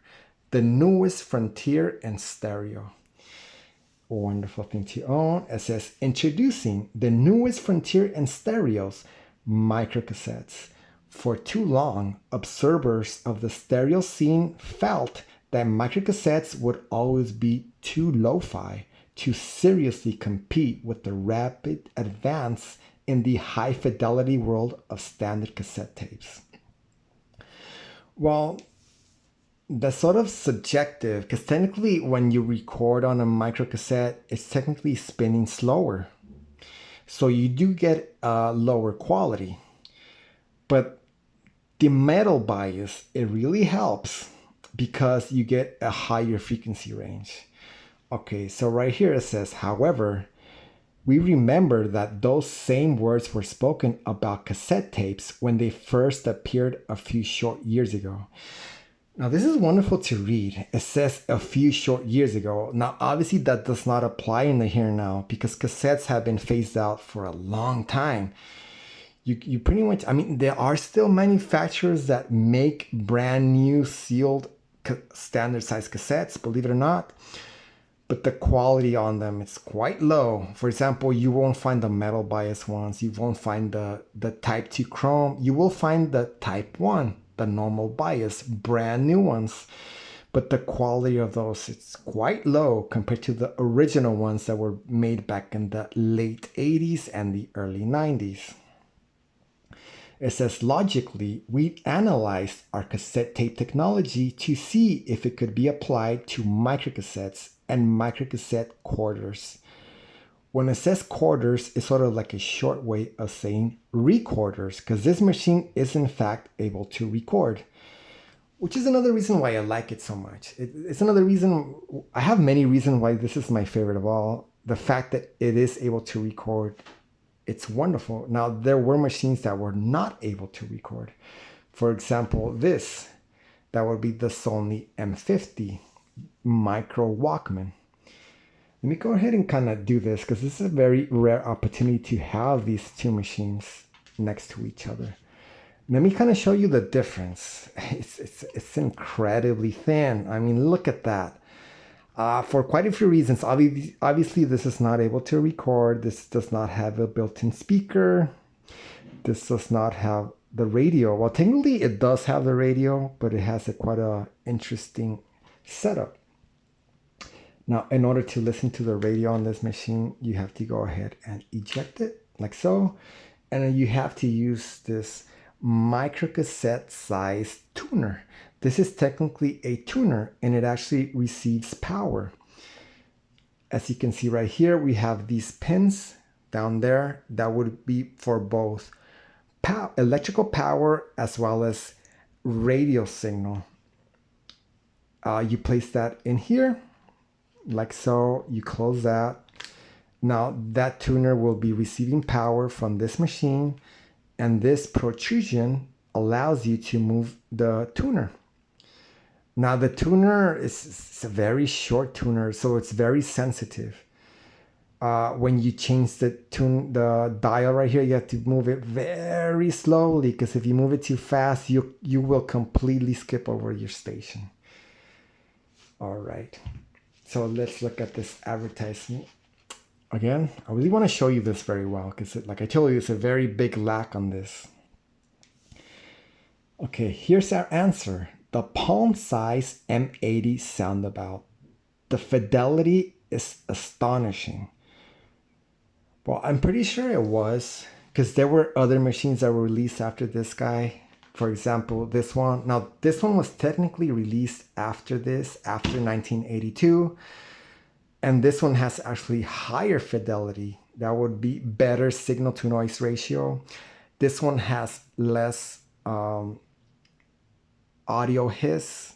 the newest frontier in stereo. A wonderful thing to own. It says introducing the newest frontier in stereos, microcassettes. For too long, observers of the stereo scene felt that microcassettes would always be too lo-fi to seriously compete with the rapid advance in the high fidelity world of standard cassette tapes. Well, that's sort of subjective, because technically when you record on a microcassette, it's technically spinning slower. So you do get a lower quality. But the metal bias, it really helps because you get a higher frequency range. Okay, so right here it says, however, we remember that those same words were spoken about cassette tapes when they first appeared a few short years ago. Now, this is wonderful to read. It says a few short years ago. Now, obviously, that does not apply in the here and now, because cassettes have been phased out for a long time. You pretty much, I mean, there are still manufacturers that make brand new sealed standard size cassettes, believe it or not. But the quality on them is quite low. For example, you won't find the metal bias ones. You won't find the Type 2 Chrome. You will find the Type 1. The normal bias, brand new ones, but the quality of those, it's quite low compared to the original ones that were made back in the late 80s and the early 90s. It says, logically, we analyzed our cassette tape technology to see if it could be applied to microcassettes and microcassette quarters. When it says quarters, it's sort of like a short way of saying recorders, because this machine is in fact able to record, which is another reason why I like it so much. It's another reason, I have many reasons why this is my favorite of all. the fact that it is able to record, it's wonderful. Now, there were machines that were not able to record. For example, that would be the Sony M50 micro Walkman. Let me go ahead and kind of do this because this is a very rare opportunity to have these two machines next to each other. Let me kind of show you the difference. It's incredibly thin. I mean, look at that. For quite a few reasons. Obviously, this is not able to record. This does not have a built-in speaker. This does not have the radio. Well, technically, it does have the radio, but it has quite a interesting setup. Now, in order to listen to the radio on this machine, you have to go ahead and eject it, like so. And then you have to use this microcassette size tuner. This is technically a tuner, and it actually receives power. As you can see right here, we have these pins down there that would be for both electrical power as well as radio signal. You place that in here, like so. You close that. Now that tuner will be receiving power from this machine, and this protrusion allows you to move the tuner. Now the tuner is a very short tuner, so it's very sensitive. When you change the dial right here, you have to move it very slowly, because if you move it too fast, you will completely skip over your station. All right, so let's look at this advertisement. Again, I really want to show you this very well, because like I told you, it's a very big lack on this. Okay, here's our answer. The palm-size M80 Soundabout. The fidelity is astonishing. Well, I'm pretty sure it was, because there were other machines that were released after this guy. For example, this one. Now, this one was technically released after this, after 1982. And this one has actually higher fidelity. That would be better signal to noise ratio. This one has less audio hiss,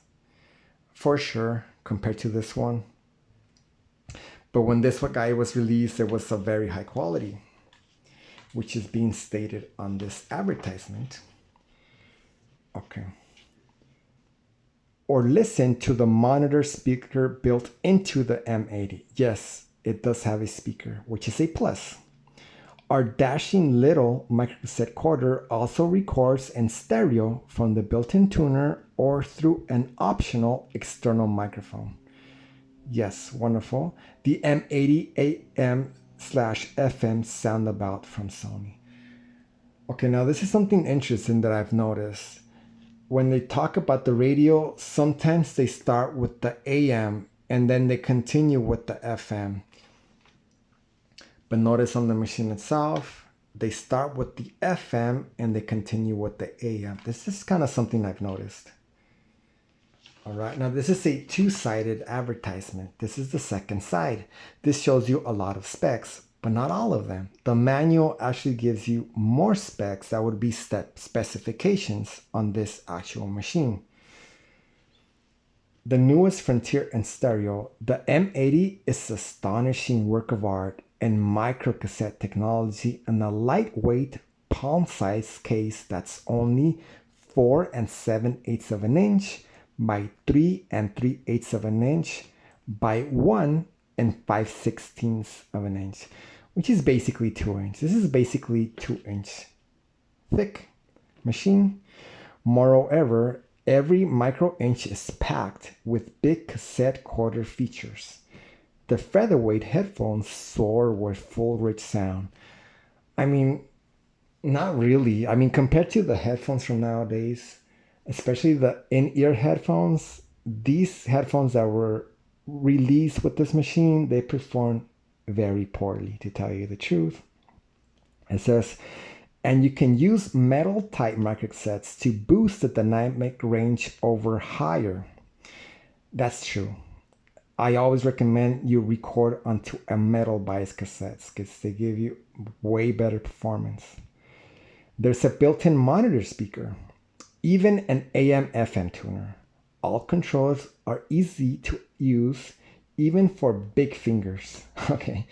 for sure, compared to this one. But when this guy was released, it was a very high quality, which is being stated on this advertisement. Okay. Or listen to the monitor speaker built into the M80. Yes, it does have a speaker, which is a plus. Our dashing little microcassette recorder also records in stereo from the built-in tuner or through an optional external microphone. Yes, wonderful. The M80 AM/FM Soundabout from Sony. Okay, now this is something interesting that I've noticed. When they talk about the radio, sometimes they start with the AM and then they continue with the FM. But notice on the machine itself, they start with the FM and they continue with the AM. This is kind of something I've noticed. All right, now this is a two-sided advertisement. This is the second side. This shows you a lot of specs, but not all of them. The manual actually gives you more specs. That would be specifications on this actual machine. The newest frontier in stereo, the M80 is an astonishing work of art in microcassette technology and a lightweight palm-sized case that's only 4 7/8 of an inch by 3 3/8 of an inch by 1 5/16 of an inch, which is basically 2 inches. This is basically 2-inch thick machine. Moreover, every micro inch is packed with big cassette recorder features. The featherweight headphones soar with full rich sound. I mean, not really. I mean, compared to the headphones from nowadays, especially the in-ear headphones, these headphones that were released with this machine, they perform very poorly, to tell you the truth. It says, and you can use metal type microcassettes to boost the dynamic range over higher. That's true. I always recommend you record onto a metal bias cassettes because they give you way better performance. There's a built-in monitor speaker, even an AM/FM tuner. All controls are easy to use even for big fingers. Okay.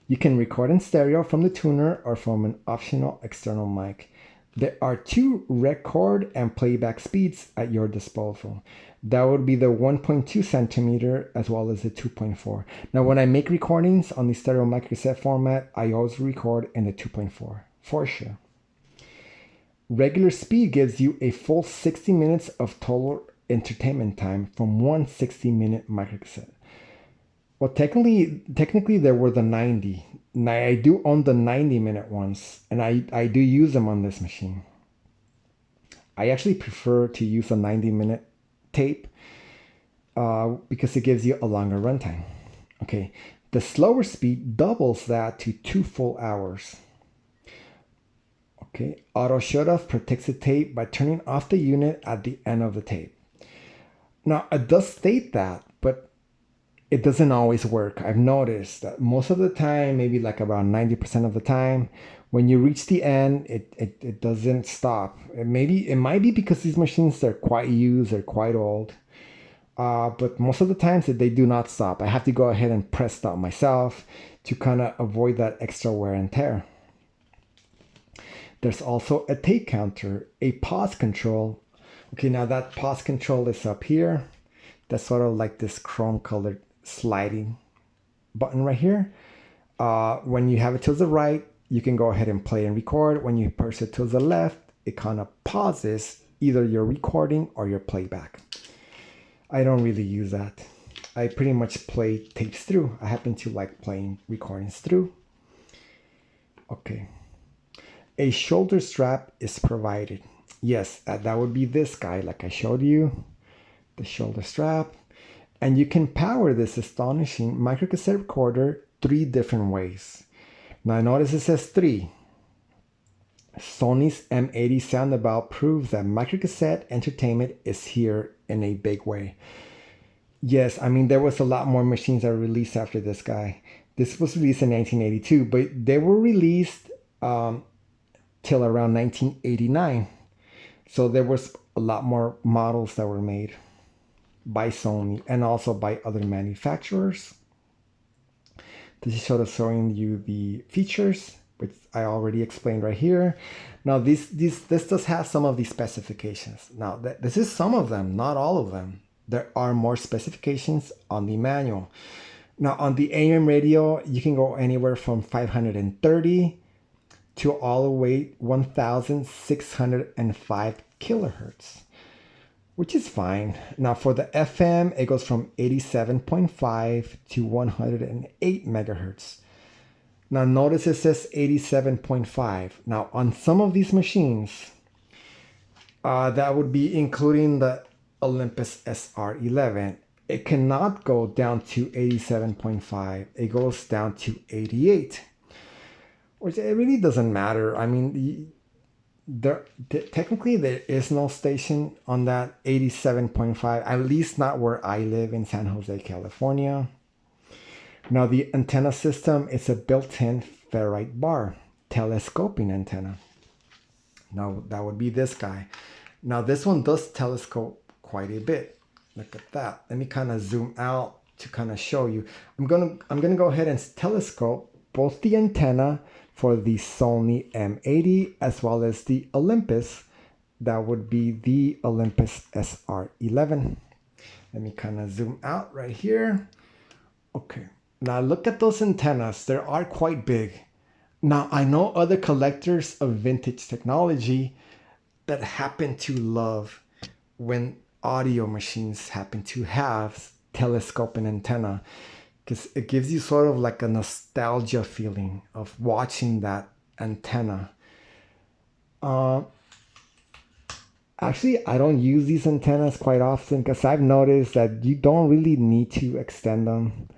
You can record in stereo from the tuner or from an optional external mic. There are two record and playback speeds at your disposal. That would be the 1.2 centimeter as well as the 2.4. Now, when I make recordings on the stereo microcassette format, I always record in the 2.4 for sure. Regular speed gives you a full 60 minutes of total entertainment time from one 60-minute microcassette. Well, technically there were the 90. Now, I do own the 90-minute ones, and I do use them on this machine. I actually prefer to use a 90-minute tape because it gives you a longer runtime. Okay, the slower speed doubles that to 2 full hours. Okay, auto shut-off protects the tape by turning off the unit at the end of the tape. Now, it does state that, but it doesn't always work. I've noticed that most of the time, maybe like around 90% of the time, when you reach the end, it doesn't stop. It might be because these machines are quite used, they're quite old. But most of the times they do not stop. I have to go ahead and press stop myself to kind of avoid that extra wear and tear. There's also a tape counter, a pause control. Okay, now that pause control is up here. That's sort of like this chrome colored sliding button right here. When you have it to the right, you can go ahead and play and record. When you press it to the left, it kind of pauses either your recording or your playback. I don't really use that. I pretty much play tapes through. I happen to like playing recordings through. Okay. A shoulder strap is provided. Yes, that would be this guy like I showed you. The shoulder strap. And you can power this astonishing microcassette recorder 3 different ways. Now notice it says 3. Sony's M-80 Soundabout proves that microcassette entertainment is here in a big way. Yes, I mean there was a lot more machines that were released after this guy. This was released in 1982, but they were released till around 1989. So there was a lot more models that were made by Sony and also by other manufacturers. This is sort of showing you the features, which I already explained right here. Now this does have some of these specifications. Now this is some of them, not all of them. There are more specifications on the manual. Now on the AM radio, you can go anywhere from 530 to all the way 1,605 kilohertz, which is fine. Now for the FM, it goes from 87.5 to 108 megahertz. Now notice it says 87.5. Now on some of these machines, that would be including the Olympus SR11. It cannot go down to 87.5. It goes down to 88, which it really doesn't matter. I mean, technically there is no station on that 87.5, at least not where I live in San Jose, California. Now the antenna system is a built-in ferrite bar telescoping antenna. Now that would be this guy. Now this one does telescope quite a bit. Look at that. Let me kind of zoom out to kind of show you. I'm gonna go ahead and telescope both the antenna for the Sony M80 as well as the Olympus. That would be the Olympus SR11. Let me kind of zoom out right here. Okay, now look at those antennas. They are quite big. Now I know other collectors of vintage technology that happen to love when audio machines happen to have telescoping antenna, because it gives you sort of like a nostalgia feeling of watching that antenna. Actually, I don't use these antennas quite often because I've noticed that you don't really need to extend them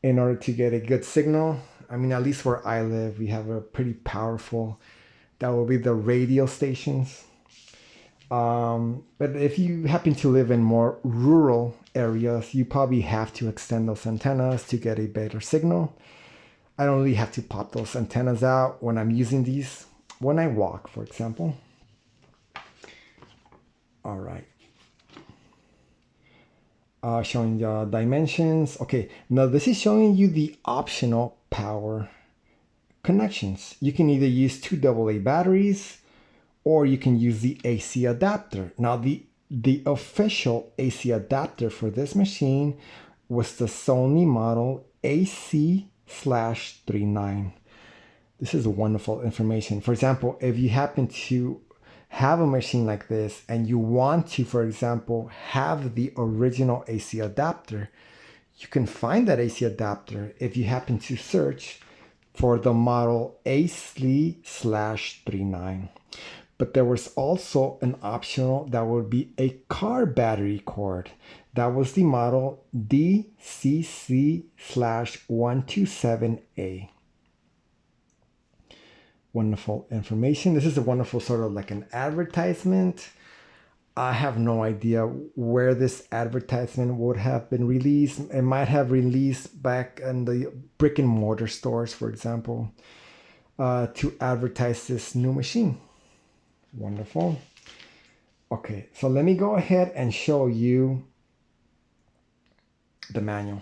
in order to get a good signal. I mean, at least where I live, we have a pretty powerful, that will be the radio stations. But if you happen to live in more rural areas, you probably have to extend those antennas to get a better signal. I don't really have to pop those antennas out when I'm using these, when I walk, for example. All right. showing the dimensions. Okay, now this is showing you the optional power connections. You can either use two AA batteries or you can use the AC adapter. Now the official AC adapter for this machine was the Sony model AC/39. This is wonderful information. For example, if you happen to have a machine like this and you want to, for example, have the original AC adapter, you can find that AC adapter if you happen to search for the model AC/39. But there was also an optional that would be a car battery cord. That was the model DCC/127A. Wonderful information. This is a wonderful sort of like an advertisement. I have no idea where this advertisement would have been released. It might have released back in the brick and mortar stores, for example, to advertise this new machine. Wonderful. Okay, so let me go ahead and show you the manual.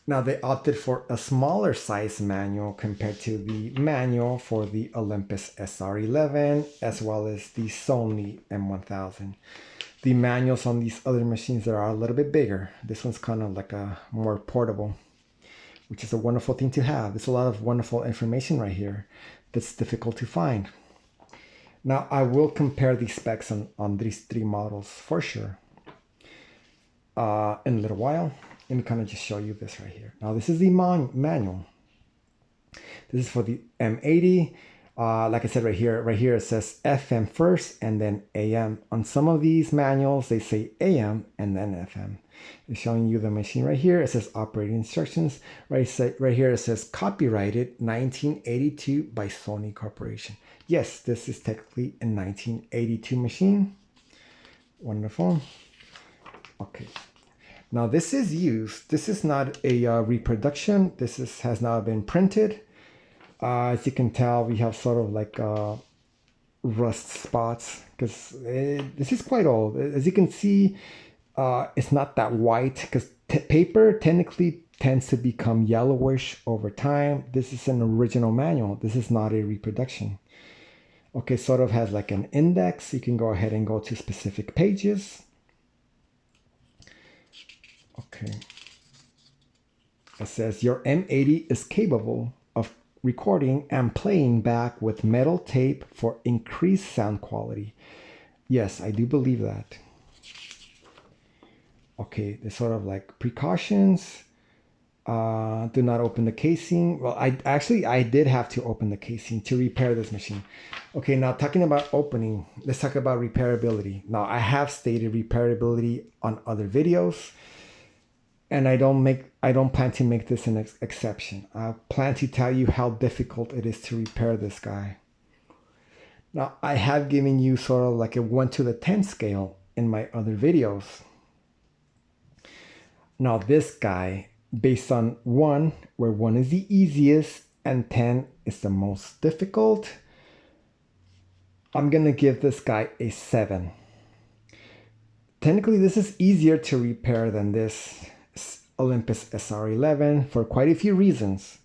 Now they opted for a smaller size manual compared to the manual for the Olympus SR11 as well as the Sony M1000. The manuals on these other machines are a little bit bigger. This one's kind of like a more portable, which is a wonderful thing to have. There's a lot of wonderful information right here that's difficult to find. Now I will compare the specs on these three models for sure in a little while. Let me kind of just show you this right here. Now this is the manual. This is for the M80. Like I said right here it says FM first and then AM. On some of these manuals they say AM and then FM. It's showing you the machine right here. It says operating instructions. Right here it says copyrighted 1982 by Sony Corporation. Yes, this is technically a 1982 machine. Wonderful. Okay. Now this is used. This is not a reproduction. This has not been printed. As you can tell, we have sort of like rust spots because this is quite old. As you can see, it's not that white because paper technically tends to become yellowish over time. This is an original manual. This is not a reproduction. Okay, sort of has like an index. You can go ahead and go to specific pages. Okay. It says your M80 is capable of recording and playing back with metal tape for increased sound quality. Yes, I do believe that. Okay, there's sort of like precautions. Do not open the casing. Well, I did have to open the casing to repair this machine. Okay, now talking about opening, let's talk about repairability. Now I have stated repairability on other videos. And I don't plan to make this an exception. I plan to tell you how difficult it is to repair this guy. Now, I have given you sort of like a 1 to the 10 scale in my other videos. Now, this guy, based on 1, where 1 is the easiest and 10 is the most difficult, I'm going to give this guy a 7. Technically, this is easier to repair than this Olympus SR11 for quite a few reasons.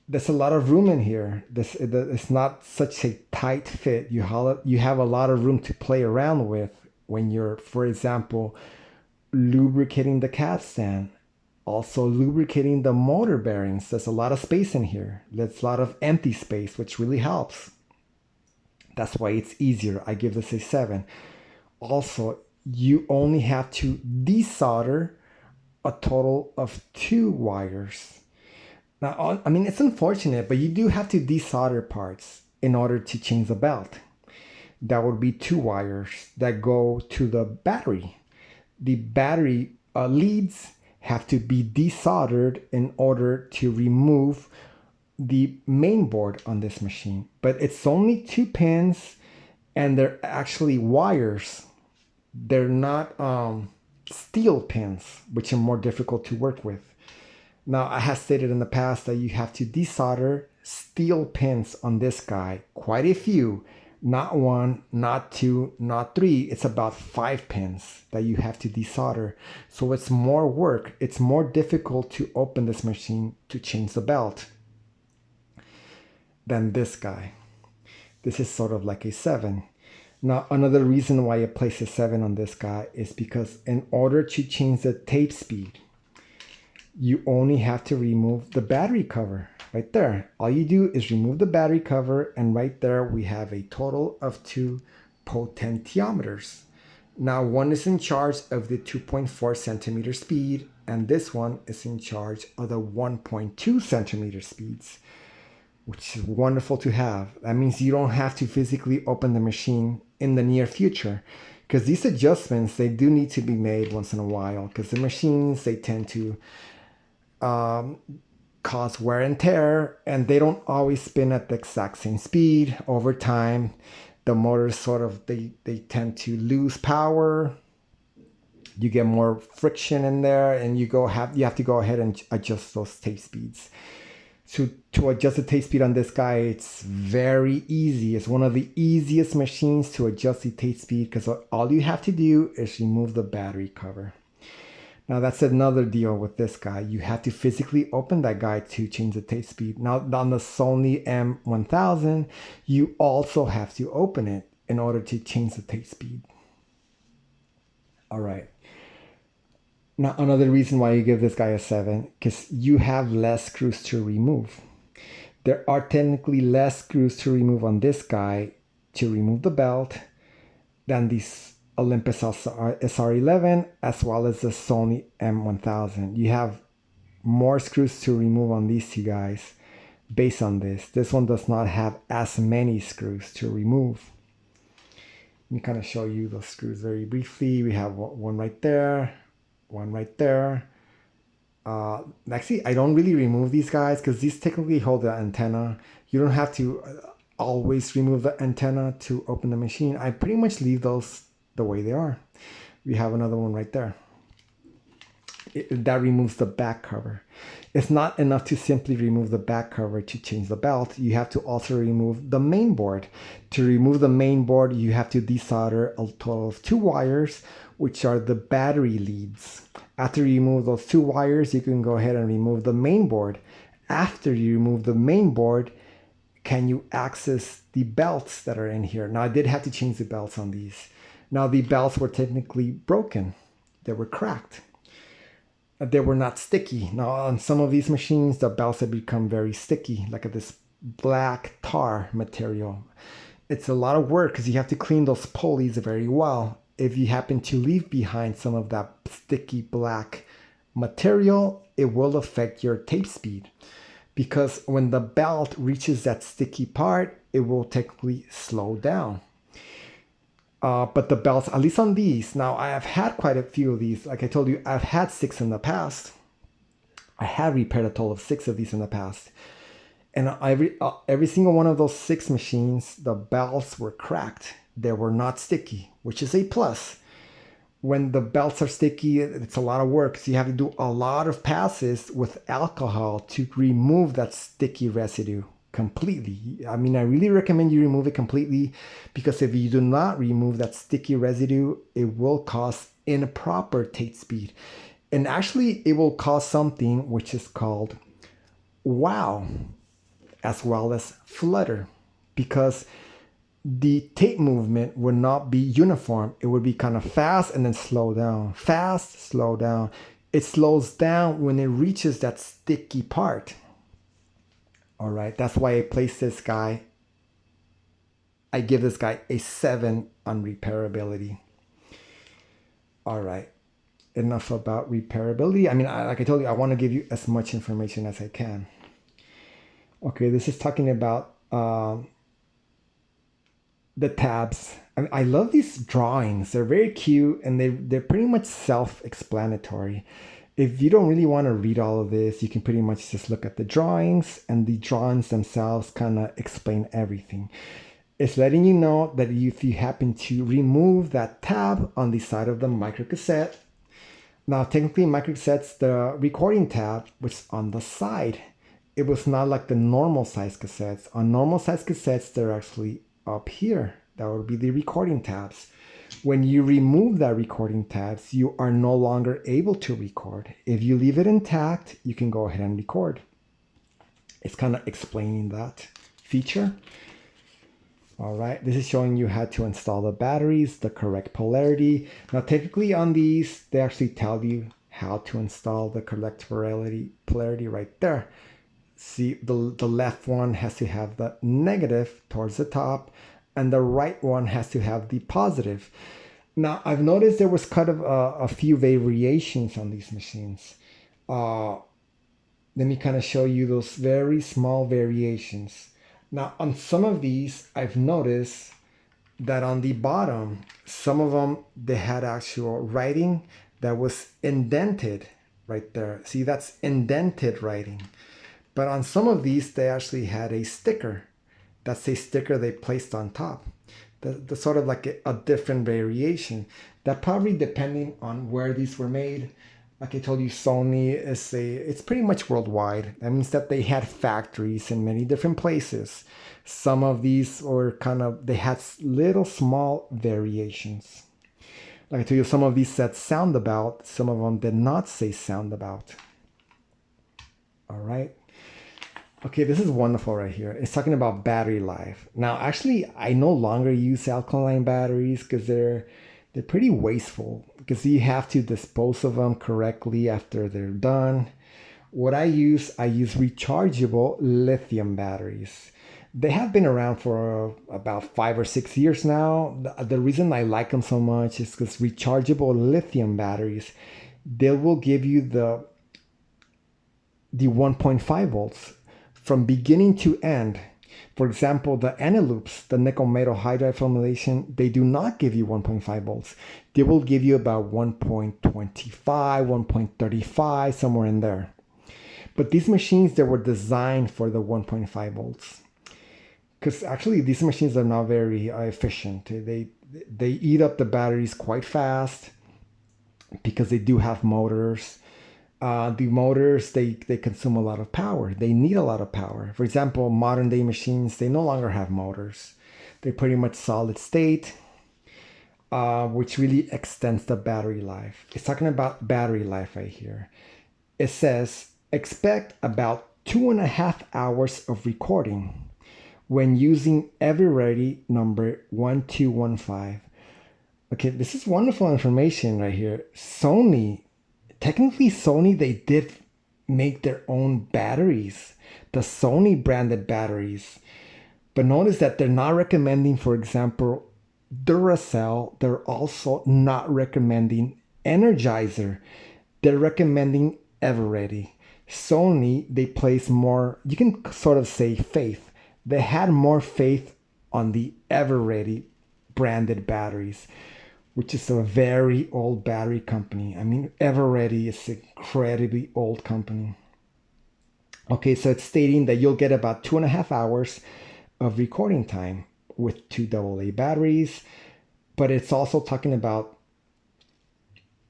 There's a lot of room in here. It's not such a tight fit. You have a lot of room to play around with when you're, for example, lubricating the capstan, also lubricating the motor bearings. There's a lot of space in here. There's a lot of empty space, which really helps. That's why it's easier. I give this a 7. Also, you only have to desolder a total of 2 wires. Now, I mean, it's unfortunate, but you do have to desolder parts in order to change the belt. That would be 2 wires that go to the battery. The battery leads have to be desoldered in order to remove the main board on this machine. But it's only 2 pins and they're actually wires. They're not steel pins, which are more difficult to work with. Now, I have stated in the past that you have to desolder steel pins on this guy, quite a few, Not one, not two, not three. It's about 5 pins that you have to desolder. So it's more work. It's more difficult to open this machine to change the belt than this guy. This is sort of like a 7. Now, another reason why I place a 7 on this guy is because in order to change the tape speed, you only have to remove the battery cover right there. All you do is remove the battery cover, and right there we have a total of 2 potentiometers. Now, one is in charge of the 2.4 centimeter speed, and this one is in charge of the 1.2 centimeter speeds, which is wonderful to have. That means you don't have to physically open the machine in the near future, because these adjustments, they do need to be made once in a while, because the machines, they tend to cause wear and tear, and they don't always spin at the exact same speed. Over time, the motors sort of, they tend to lose power. You get more friction in there, and you have to go ahead and adjust those tape speeds. So to adjust the tape speed on this guy, it's very easy. It's one of the easiest machines to adjust the tape speed, because all you have to do is remove the battery cover. Now that's another deal with this guy. You have to physically open that guy to change the tape speed. Now on the Sony M1000, you also have to open it in order to change the tape speed. All right. Now another reason why you give this guy a 7, because you have less screws to remove. There are technically less screws to remove on this guy to remove the belt than these Olympus SR11 as well as the Sony M1000. You have more screws to remove on these two guys based on this. This one does not have as many screws to remove. Let me kind of show you those screws very briefly. We have one right there, one right there. Actually, I don't really remove these guys because these technically hold the antenna. You don't have to always remove the antenna to open the machine. I pretty much leave those the way they are. We have another one right there. That removes the back cover. It's not enough to simply remove the back cover to change the belt. You have to also remove the main board. To remove the main board, you have to desolder a total of 2 wires, which are the battery leads. After you remove those 2 wires, you can go ahead and remove the main board. After you remove the main board, can you access the belts that are in here? Now, I did have to change the belts on these. Now, the belts were technically broken. They were cracked. They were not sticky. Now, on some of these machines, the belts have become very sticky, like this black tar material. It's a lot of work because you have to clean those pulleys very well. If you happen to leave behind some of that sticky black material, it will affect your tape speed, because when the belt reaches that sticky part, it will technically slow down. But the belts, at least on these, now I have had quite a few of these. Like I told you, I've had 6 in the past. I have repaired a total of 6 of these in the past. And every single one of those 6 machines, the belts were cracked. They were not sticky, which is a plus. When the belts are sticky, it's a lot of work. So you have to do a lot of passes with alcohol to remove that sticky residue completely. I mean, I really recommend you remove it completely, because if you do not remove that sticky residue, it will cause improper tape speed. And actually, it will cause something which is called wow, as well as flutter, because the tape movement would not be uniform. It would be kind of fast and then slow down, fast, slow down. It slows down when it reaches that sticky part. All right, that's why I place this guy. I give this guy a 7 on repairability. All right, enough about repairability. I mean, like I told you, I want to give you as much information as I can. Okay, this is talking about the tabs. I love these drawings. They're very cute, and they're pretty much self-explanatory. If you don't really want to read all of this, you can pretty much just look at the drawings, and the drawings themselves kind of explain everything. It's letting you know that if you happen to remove that tab on the side of the microcassette, now technically microcassettes, the recording tab was on the side. It was not like the normal size cassettes. On normal size cassettes, they're actually up here. That would be the recording tabs. When you remove that recording tabs, you are no longer able to record. If you leave it intact, you can go ahead and record. It's kind of explaining that feature. All right, this is showing you how to install the batteries, the correct polarity. Now, typically on these, they actually tell you how to install the correct polarity right there. See, the left one has to have the negative towards the top, and the right one has to have the positive. Now, I've noticed there was kind of a few variations on these machines. Let me kind of show you those very small variations. Now, on some of these, I've noticed that on the bottom, some of them, they had actual writing that was indented right there. See, that's indented writing. But on some of these, they actually had a sticker. That's a sticker they placed on top. The sort of like a different variation. That probably depending on where these were made. Like I told you, Sony it's pretty much worldwide. That means that they had factories in many different places. Some of these were they had little small variations. Like I told you, some of these said Soundabout, some of them did not say Soundabout. All right. Okay, this is wonderful right here. It's talking about battery life. Now, actually, I no longer use alkaline batteries because they're pretty wasteful, because you have to dispose of them correctly after they're done. What I use rechargeable lithium batteries. They have been around for about 5 or 6 years now. The reason I like them so much is because rechargeable lithium batteries, they will give you the 1.5 volts from beginning to end. For example, the Eneloops, the nickel metal hydride formulation, they do not give you 1.5 volts. They will give you about 1.25, 1.35, somewhere in there. But these machines, they were designed for the 1.5 volts. Because actually, these machines are not very efficient. They eat up the batteries quite fast because they do have motors. The motors, they consume a lot of power. They need a lot of power. For example, modern day machines, they no longer have motors. They're pretty much solid state, which really extends the battery life. It's talking about battery life right here. It says, expect about 2.5 hours of recording when using Everready number 1215. Okay, this is wonderful information right here. Technically, Sony, they did make their own batteries, the Sony branded batteries. But notice that they're not recommending, for example, Duracell. They're also not recommending Energizer. They're recommending Everready. Sony, they place more, you can sort of say faith. They had more faith on the Everready branded batteries, which is a very old battery company. I mean, Everready is an incredibly old company. Okay, so it's stating that you'll get about 2.5 hours of recording time with 2 AA batteries, but it's also talking about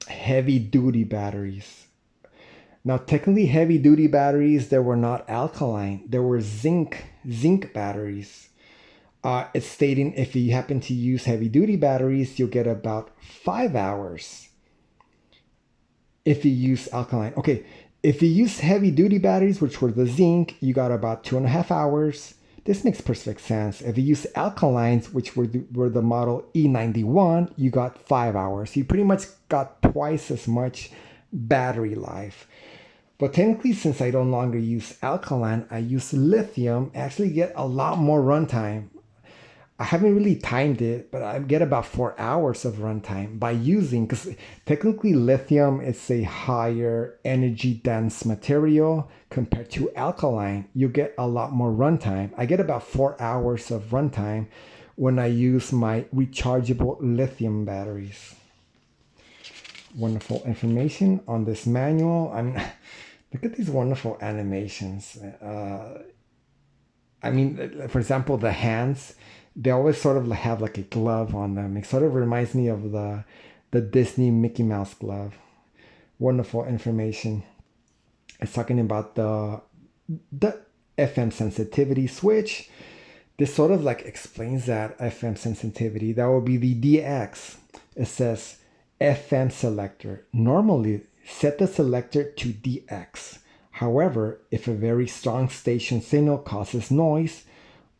heavy duty batteries. Now, technically heavy duty batteries, they were not alkaline, they were zinc batteries. It's stating if you happen to use heavy duty batteries, you'll get about 5 hours. If you use alkaline, okay, if you use heavy duty batteries, which were the zinc, you got about 2.5 hours. This makes perfect sense. If you use alkalines, which were the model E91, you got 5 hours. You pretty much got twice as much battery life. But technically, since I no longer use alkaline, I use lithium, I actually get a lot more runtime. I haven't really timed it, but I get about 4 hours of runtime by using, because technically lithium is a higher energy dense material compared to alkaline. You get a lot more runtime. I get about 4 hours of runtime when I use my rechargeable lithium batteries. Wonderful information on this manual. Look at these wonderful animations. For example, the hands, they always sort of have like a glove on them. It sort of reminds me of the Disney Mickey Mouse glove. Wonderful information. It's talking about the FM sensitivity switch. This sort of like explains that FM sensitivity. That would be the DX. It says FM selector. Normally, set the selector to DX. However, if a very strong station signal causes noise,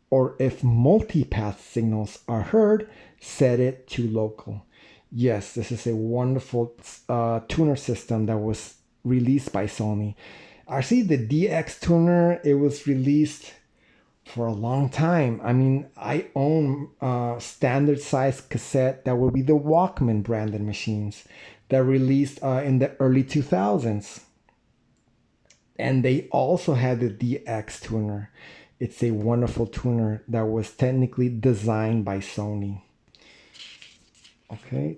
or if multipath signals are heard, set it to local. Yes, this is a wonderful tuner system that was released by Sony. Actually, the DX tuner, it was released for a long time. I mean, I own standard size cassette that will be the Walkman branded machines that released in the early 2000s. And they also had the DX tuner. It's a wonderful tuner that was technically designed by Sony. Okay,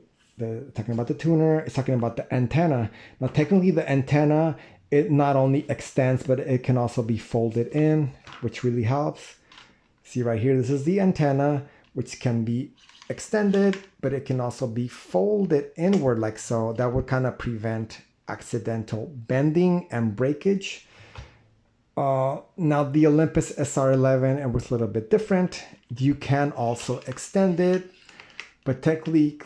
talking about the tuner, it's talking about the antenna. Now, technically the antenna, it not only extends, but it can also be folded in, which really helps. See right here, this is the antenna, which can be extended, but it can also be folded inward like so. That would kind of prevent accidental bending and breakage. Now the Olympus SR11, it was a little bit different. You can also extend it, but technically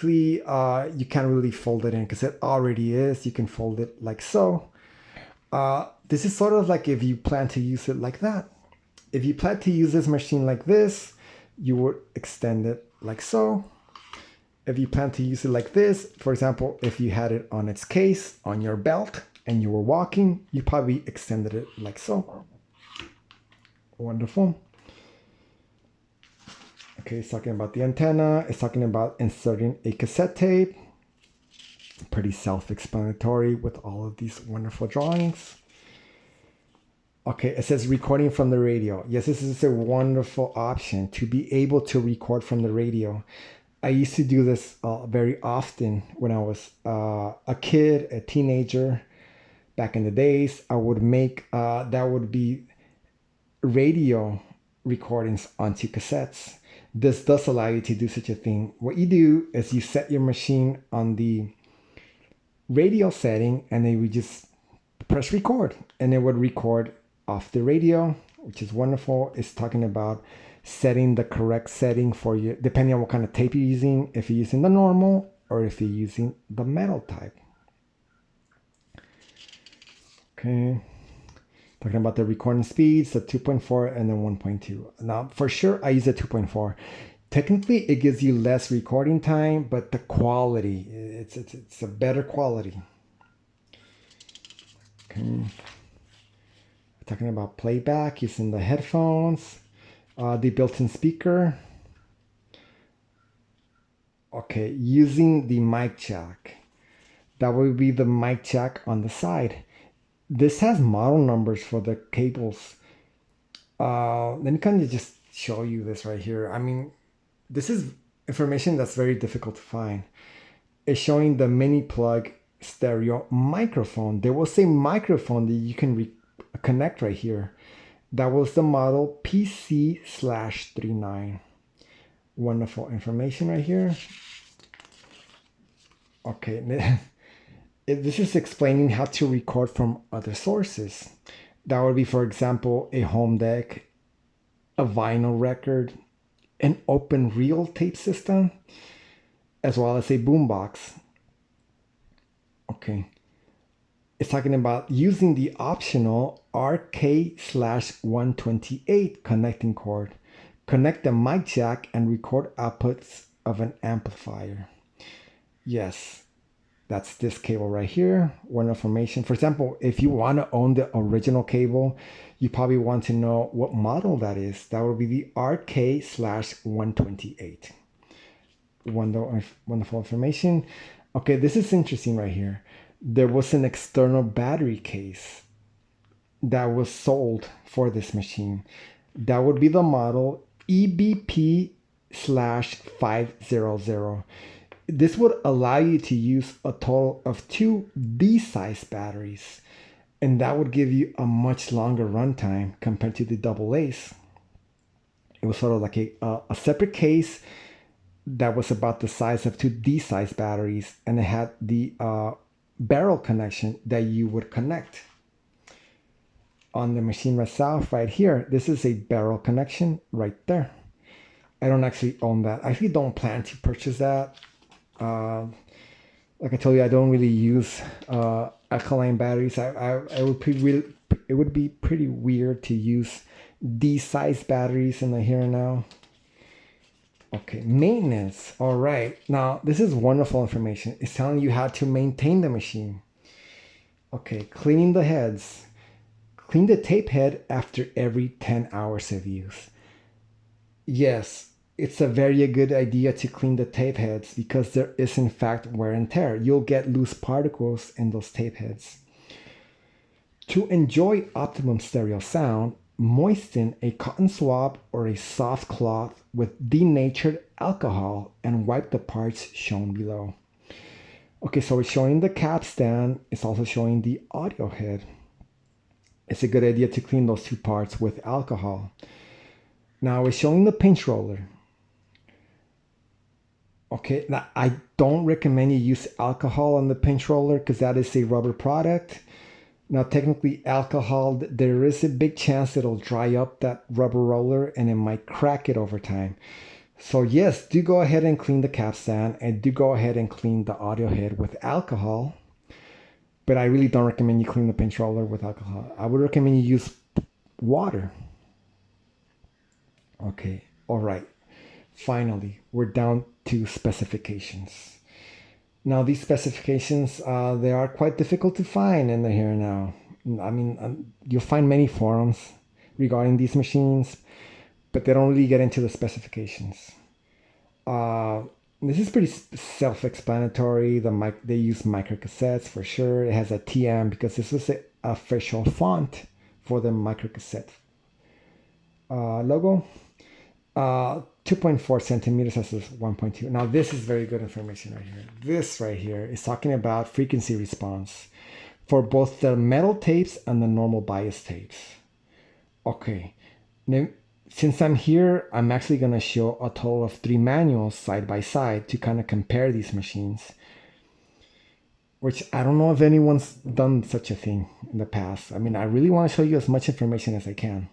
you can't really fold it in because it already is. You can fold it like so. This is sort of like if you plan to use it like that. If you plan to use this machine like this, you would extend it like so. If you plan to use it like this, for example, if you had it on its case, on your belt, and you were walking, you probably extended it like so. Wonderful. Okay, it's talking about the antenna. It's talking about inserting a cassette tape. Pretty self-explanatory with all of these wonderful drawings. Okay, it says recording from the radio. Yes, this is a wonderful option to be able to record from the radio. I used to do this very often when I was a kid, a teenager. Back in the days, I would make, that would be radio recordings onto cassettes. This does allow you to do such a thing. What you do is you set your machine on the radio setting and then we just press record and it would record off the radio, which is wonderful. It's talking about setting the correct setting for you, depending on what kind of tape you're using, if you're using the normal or if you're using the metal type. Okay, talking about the recording speeds, the 2.4 and then 1.2. Now, for sure, I use the 2.4. Technically, it gives you less recording time, but the quality, it's a better quality. Okay, talking about playback, using the headphones, the built-in speaker. Okay, using the mic jack. That would be the mic jack on the side. This has model numbers for the cables. Let me kind of just show you this right here. I mean, this is information that's very difficult to find. It's showing the mini plug stereo microphone. There was a microphone that you can connect right here. That was the model PC/39. Wonderful information right here. Okay. This is explaining how to record from other sources. That would be, for example, a home deck, a vinyl record, an open reel tape system, as well as a boombox. Okay. It's talking about using the optional RK/128 connecting cord. Connect the mic jack and record outputs of an amplifier. Yes. That's this cable right here. One information. For example, if you want to own the original cable, you probably want to know what model that is. That would be the RK/128. Wonderful information. Okay, this is interesting right here. There was an external battery case that was sold for this machine. That would be the model EBP/500. This would allow you to use a total of 2 D-size batteries, and that would give you a much longer runtime compared to the AA's. It was sort of like a separate case that was about the size of 2 D-size batteries, and it had the barrel connection that you would connect. On the machine itself right here, this is a barrel connection right there. I don't actually own that. I actually don't plan to purchase that. Like I told you, I don't really use alkaline batteries. It would be pretty weird to use these size batteries in the here and now. Okay, maintenance. All right. Now, this is wonderful information. It's telling you how to maintain the machine. Okay, cleaning the heads. Clean the tape head after every 10 hours of use. Yes, it's a very good idea to clean the tape heads because there is in fact wear and tear. You'll get loose particles in those tape heads. To enjoy optimum stereo sound, moisten a cotton swab or a soft cloth with denatured alcohol and wipe the parts shown below. Okay, so it's showing the capstan. It's also showing the audio head. It's a good idea to clean those two parts with alcohol. Now it's showing the pinch roller. Okay, now I don't recommend you use alcohol on the pinch roller because that is a rubber product. Now technically alcohol, there is a big chance it'll dry up that rubber roller and it might crack it over time. So yes, do go ahead and clean the capstan and do go ahead and clean the audio head with alcohol. But I really don't recommend you clean the pinch roller with alcohol. I would recommend you use water. Okay, all right. Finally, we're down to specifications. Now, these specifications, they are quite difficult to find in the here and now. I mean, you'll find many forums regarding these machines, but they don't really get into the specifications. This is pretty self-explanatory. They use microcassettes for sure. It has a TM because this was the official font for the microcassette logo. 2.4 centimeters versus 1.2. Now this is very good information right here. This right here is talking about frequency response for both the metal tapes and the normal bias tapes. Okay, now since I'm here, I'm actually going to show a total of 3 manuals side by side to kind of compare these machines, which I don't know if anyone's done such a thing in the past. I mean, I really want to show you as much information as I can.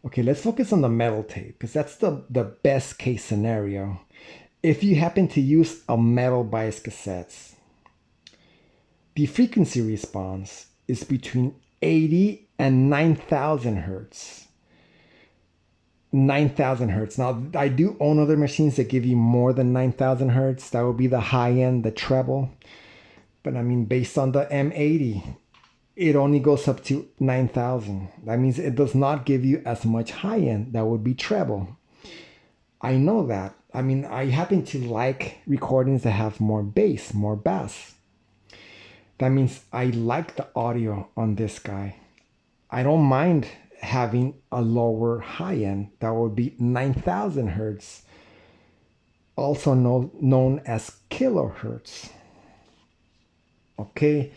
Okay, let's focus on the metal tape because that's the best case scenario. If you happen to use a metal bias cassettes, the frequency response is between 80 and 9,000 hertz. 9,000 hertz. Now, I do own other machines that give you more than 9,000 hertz. That would be the high end, the treble. But I mean, based on the M-80, it only goes up to 9,000. That means it does not give you as much high end. That would be treble. I know that. I mean, I happen to like recordings that have more bass, more bass. That means I like the audio on this guy. I don't mind having a lower high end. That would be 9,000 hertz, also known as kilohertz. Okay.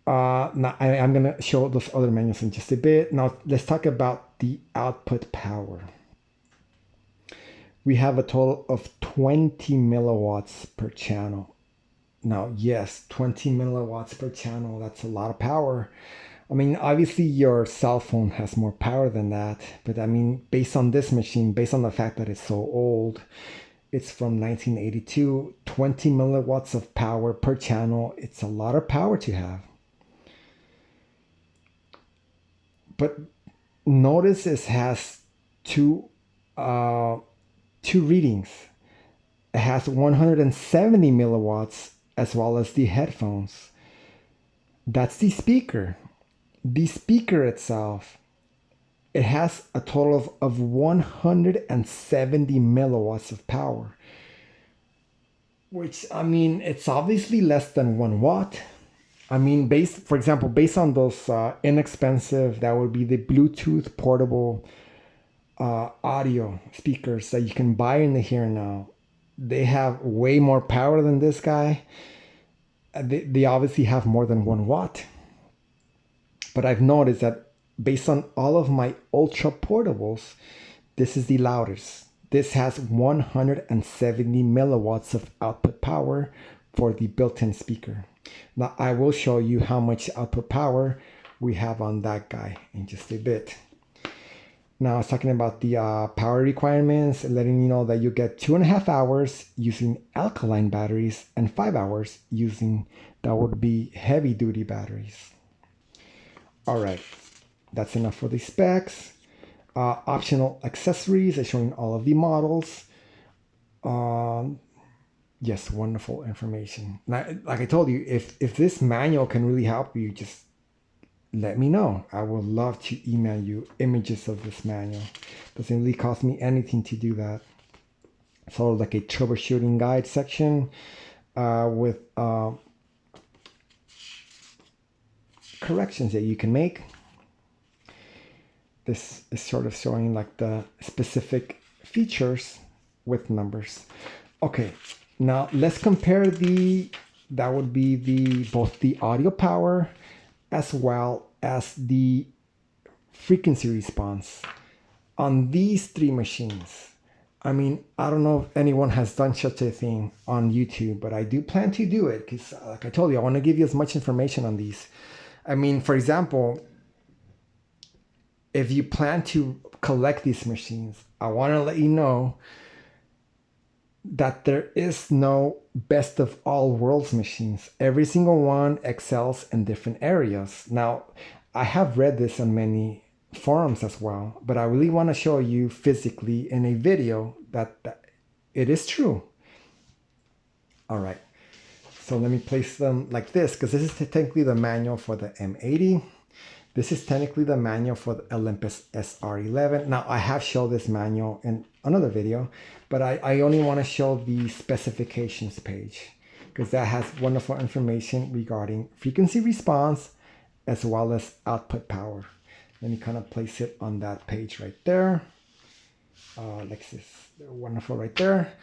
Now I'm going to show those other menus in just a bit. Now let's talk about the output power. We have a total of 20 milliwatts per channel. Now, yes, 20 milliwatts per channel, that's a lot of power. I mean, obviously your cell phone has more power than that, but I mean, based on this machine, based on the fact that it's so old, it's from 1982, 20 milliwatts of power per channel, it's a lot of power to have. But notice this has two readings. It has 170 milliwatts as well as the headphones. That's the speaker. The speaker itself, it has a total of 170 milliwatts of power. Which, I mean, it's obviously less than 1 watt. I mean, for example, based on those inexpensive, that would be the Bluetooth portable audio speakers that you can buy in the here and now. They have way more power than this guy. They obviously have more than 1 watt. But I've noticed that based on all of my ultra portables, this is the loudest. This has 170 milliwatts of output power for the built-in speaker. Now I will show you how much output power we have on that guy in just a bit. Now it's talking about the power requirements, letting you know that you get 2.5 hours using alkaline batteries and 5 hours using, that would be heavy duty batteries. All right, that's enough for the specs. Optional accessories, is showing all of the models. Yes, wonderful information. Now, like I told you, if this manual can really help you, just let me know. I would love to email you images of this manual. Doesn't really cost me anything to do that. Sort of like a troubleshooting guide section with corrections that you can make. This is sort of showing like the specific features with numbers. Okay, now let's compare that would be both the audio power as well as the frequency response on these three machines. I mean, I don't know if anyone has done such a thing on YouTube, but I do plan to do it because, like I told you, I want to give you as much information on these. I mean, for example, if you plan to collect these machines, I want to let you know that there is no best of all worlds machines. Every single one excels in different areas. Now, I have read this on many forums as well, but I really want to show you physically in a video that it is true. All right, so let me place them like this, because this is technically the manual for the M80. This is technically the manual for the Olympus SR11. Now, I have shown this manual in another video, but I only want to show the specifications page because that has wonderful information regarding frequency response as well as output power. Let me kind of place it on that page right there. Like this, wonderful right there.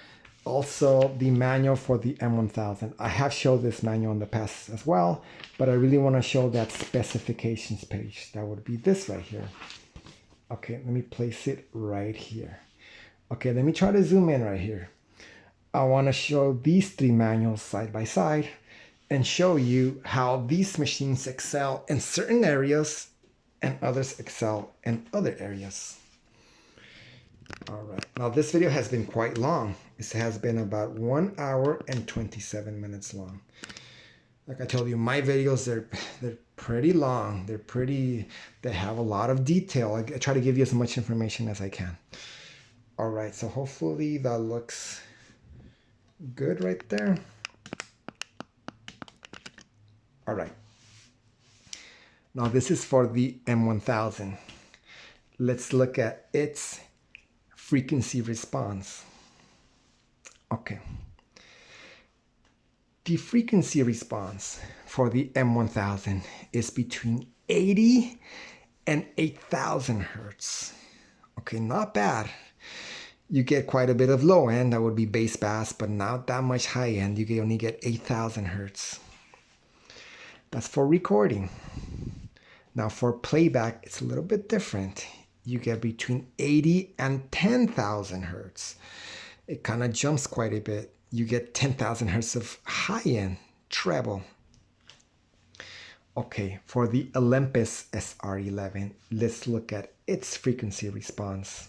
Also, the manual for the M1000. I have showed this manual in the past as well, but I really want to show that specifications page. That would be this right here. Okay, let me place it right here. Okay, let me try to zoom in right here. I want to show these three manuals side by side and show you how these machines excel in certain areas and others excel in other areas. All right, now this video has been quite long. It has been about 1 hour and 27 minutes long. Like I told you, my videos, they're pretty long. They have a lot of detail. I try to give you as much information as I can. All right, so hopefully that looks good right there. All right. Now this is for the M1000. Let's look at its frequency response. Okay. The frequency response for the M1000 is between 80 and 8,000 hertz. Okay, not bad. You get quite a bit of low end, that would be bass bass, but not that much high end. You only get 8,000 hertz. That's for recording. Now for playback, it's a little bit different. You get between 80 and 10,000 hertz. It kind of jumps quite a bit. You get 10,000 hertz of high-end treble. Okay, for the Olympus SR11, let's look at its frequency response.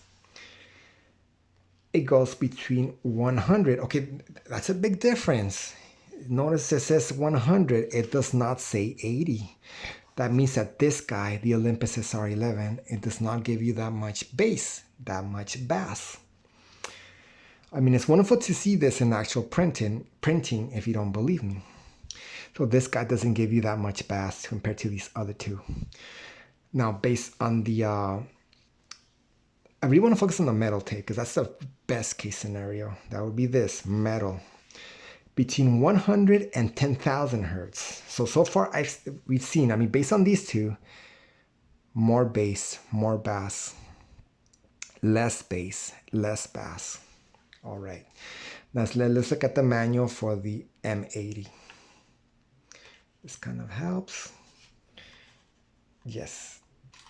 It goes between 100. Okay, that's a big difference. Notice it says 100. It does not say 80. That means that this guy, the Olympus SR11, it does not give you that much bass, that much bass. I mean, it's wonderful to see this in actual printing if you don't believe me. So this guy doesn't give you that much bass compared to these other two. Now, based on the, I really want to focus on the metal tape because that's the best case scenario. That would be this, metal. Between 100 and 10,000 hertz. So far we've seen, I mean, based on these two, more bass, more bass, less bass, less bass. All right, let's look at the manual for the M80. This kind of helps. Yes,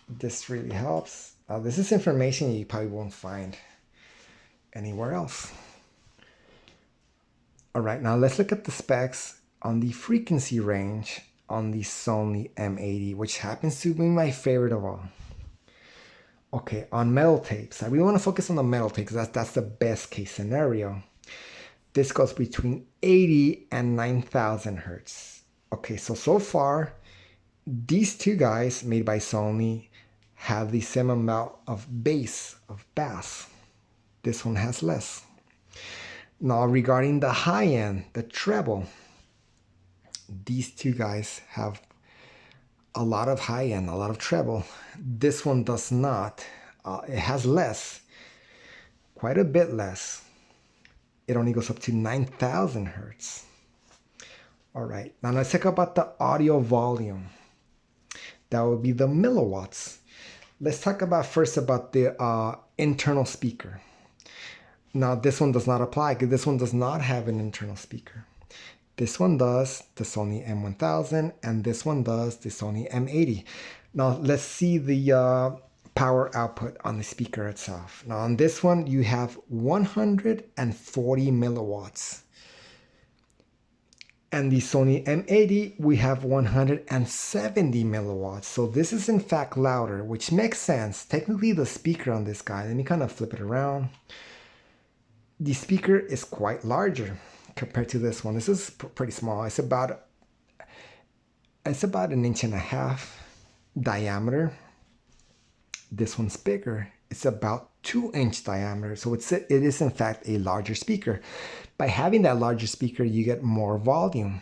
this really helps. This is information you probably won't find anywhere else. All right, now let's look at the specs on the frequency range on the Sony M80, which happens to be my favorite of all. Okay, on metal tapes. I really want to focus on the metal tapes. That's the best case scenario. This goes between 80 and 9,000 hertz. Okay, so far, these two guys made by Sony have the same amount of bass. This one has less. Now regarding the high end, the treble, these two guys have a lot of high end, a lot of treble. This one does not. It has less, quite a bit less. It only goes up to 9,000 hertz. All right, now let's talk about the audio volume. That would be the milliwatts. Let's talk about first about the internal speaker. Now this one does not apply because this one does not have an internal speaker. This one does, the Sony M1000, and this one does, the Sony M80. Now let's see the power output on the speaker itself. Now on this one, you have 140 milliwatts. And the Sony M80, we have 170 milliwatts. So this is in fact louder, which makes sense. Technically the speaker on this guy, let me kind of flip it around. The speaker is quite larger compared to this one. This is pretty small. It's about 1.5 inches diameter. This one's bigger. It's about 2-inch diameter. So it is in fact a larger speaker. By having that larger speaker, you get more volume.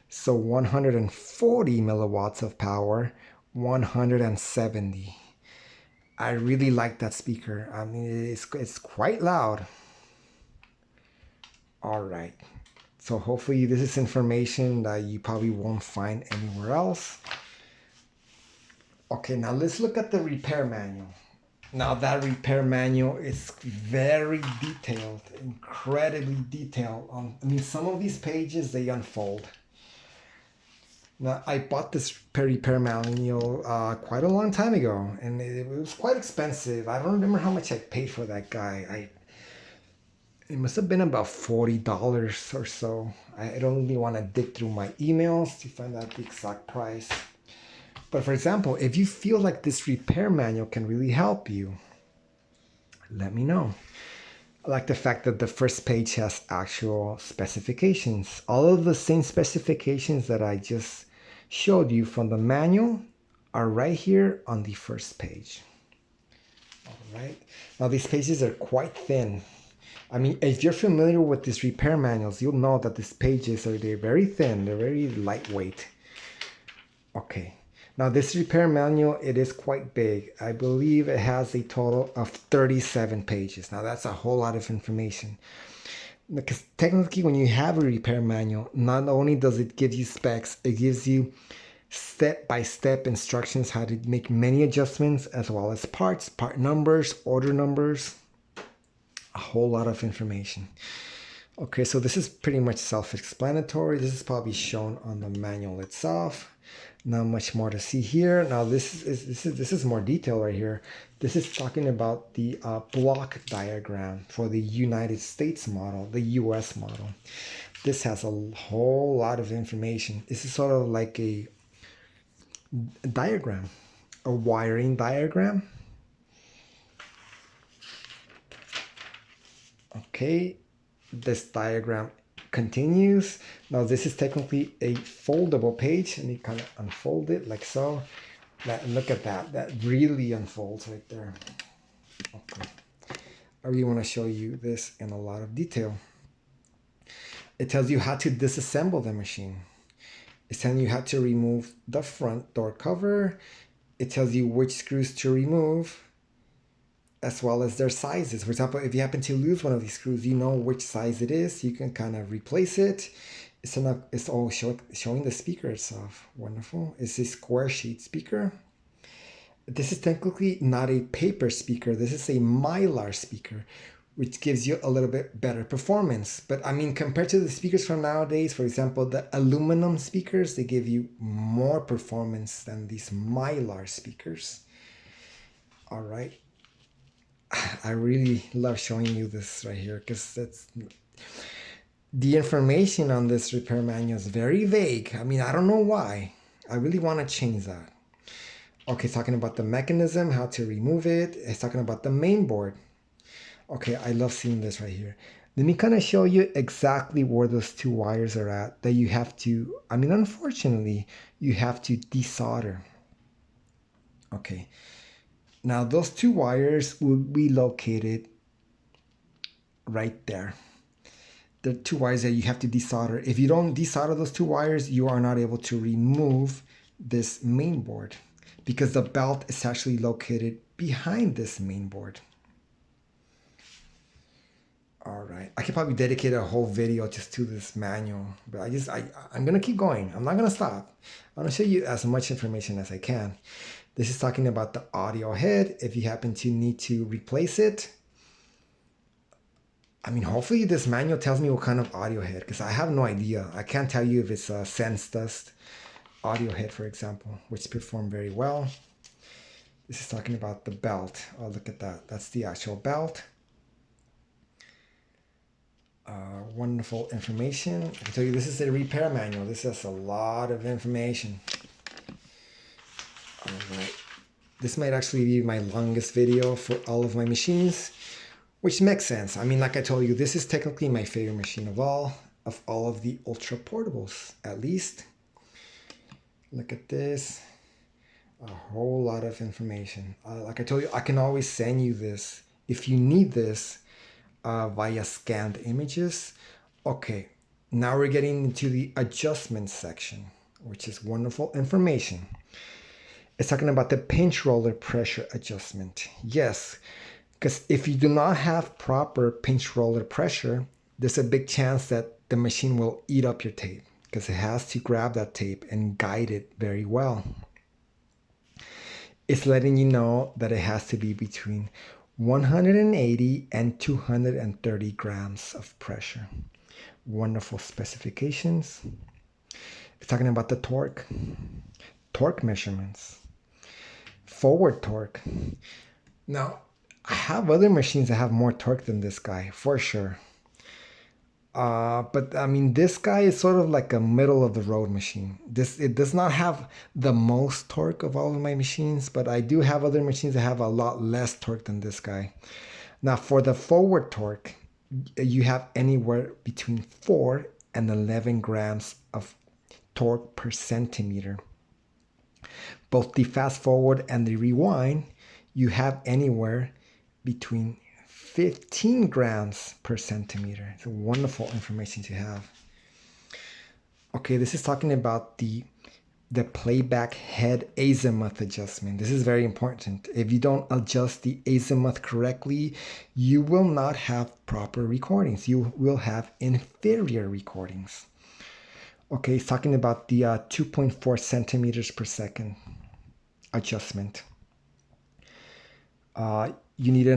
So 140 milliwatts of power, 170. I really like that speaker. I mean, it's quite loud. All right, so hopefully this is information that you probably won't find anywhere else. Okay, now let's look at the repair manual. Now that repair manual is very detailed, incredibly detailed. I mean, some of these pages, they unfold. Now, I bought this repair manual quite a long time ago, and it was quite expensive. I don't remember how much I paid for that guy. It must have been about $40 or so. I don't really want to dig through my emails to find out the exact price. But for example, if you feel like this repair manual can really help you, let me know. I like the fact that the first page has actual specifications. All of the same specifications that I just showed you from the manual are right here on the first page. All right. Now these pages are quite thin. I mean, if you're familiar with these repair manuals, you'll know that these pages they're very thin, they're very lightweight. Okay, now this repair manual, it is quite big. I believe it has a total of 37 pages. Now that's a whole lot of information. Because technically when you have a repair manual, not only does it give you specs, it gives you step-by-step instructions how to make many adjustments, as well as parts, part numbers, order numbers. A whole lot of information. Okay, so this is pretty much self-explanatory. This is probably shown on the manual itself. Not much more to see here. Now this is more detail right here. This is talking about the block diagram for the United States model, the US model. This has a whole lot of information. This is sort of like a diagram, a wiring diagram. Okay, this diagram continues. Now this is technically a foldable page, and you kind of unfold it like so. Look at that. That really unfolds right there. Okay. I really want to show you this in a lot of detail. It tells you how to disassemble the machine. It's telling you how to remove the front door cover. It tells you which screws to remove, as well as their sizes. For example, if you happen to lose one of these screws, you know which size it is. You can kind of replace it. It's all showing the speaker itself. Wonderful. It's a square shaped speaker. This is technically not a paper speaker. This is a mylar speaker, which gives you a little bit better performance. But I mean, compared to the speakers from nowadays, for example, the aluminum speakers, they give you more performance than these mylar speakers. All right. I really love showing you this right here, because that's the information on this repair manual is very vague. I mean, I don't know why. I really want to change that. Okay, it's talking about the mechanism, how to remove it. It's talking about the main board. Okay, I love seeing this right here. Let me kind of show you exactly where those two wires are at that you have to, I mean, unfortunately, you have to desolder. Okay, now those two wires will be located right there. The two wires that you have to desolder. If you don't desolder those two wires, you are not able to remove this main board because the belt is actually located behind this main board. All right, I could probably dedicate a whole video just to this manual, but I'm gonna keep going. I'm not gonna stop. I'm gonna show you as much information as I can. This is talking about the audio head. If you happen to need to replace it, I mean, hopefully this manual tells me what kind of audio head, because I have no idea. I can't tell you if it's a Sense Dust audio head, for example, which performed very well. This is talking about the belt. Oh, look at that. That's the actual belt. Wonderful information. I can tell you this is a repair manual. This has a lot of information. All right. This might actually be my longest video for all of my machines, which makes sense. I mean, like I told you, this is technically my favorite machine of all of the ultra portables, at least. Look at this. A whole lot of information. Like I told you, I can always send you this if you need this via scanned images. Okay, now we're getting into the adjustment section, which is wonderful information. It's talking about the pinch roller pressure adjustment. Yes, because if you do not have proper pinch roller pressure, there's a big chance that the machine will eat up your tape because it has to grab that tape and guide it very well. It's letting you know that it has to be between 180 and 230 grams of pressure. Wonderful specifications. It's talking about the torque measurements, forward torque. Now, I have other machines that have more torque than this guy, for sure. But I mean, this guy is sort of like a middle of the road machine. It does not have the most torque of all of my machines, but I do have other machines that have a lot less torque than this guy. Now, for the forward torque, you have anywhere between 4 and 11 grams of torque per centimeter. Both the fast forward and the rewind, you have anywhere between 15 grams per centimeter. It's wonderful information to have. Okay, this is talking about the playback head azimuth adjustment. This is very important. If you don't adjust the azimuth correctly, you will not have proper recordings. You will have inferior recordings. Okay, it's talking about the 2.4 centimeters per second adjustment. You need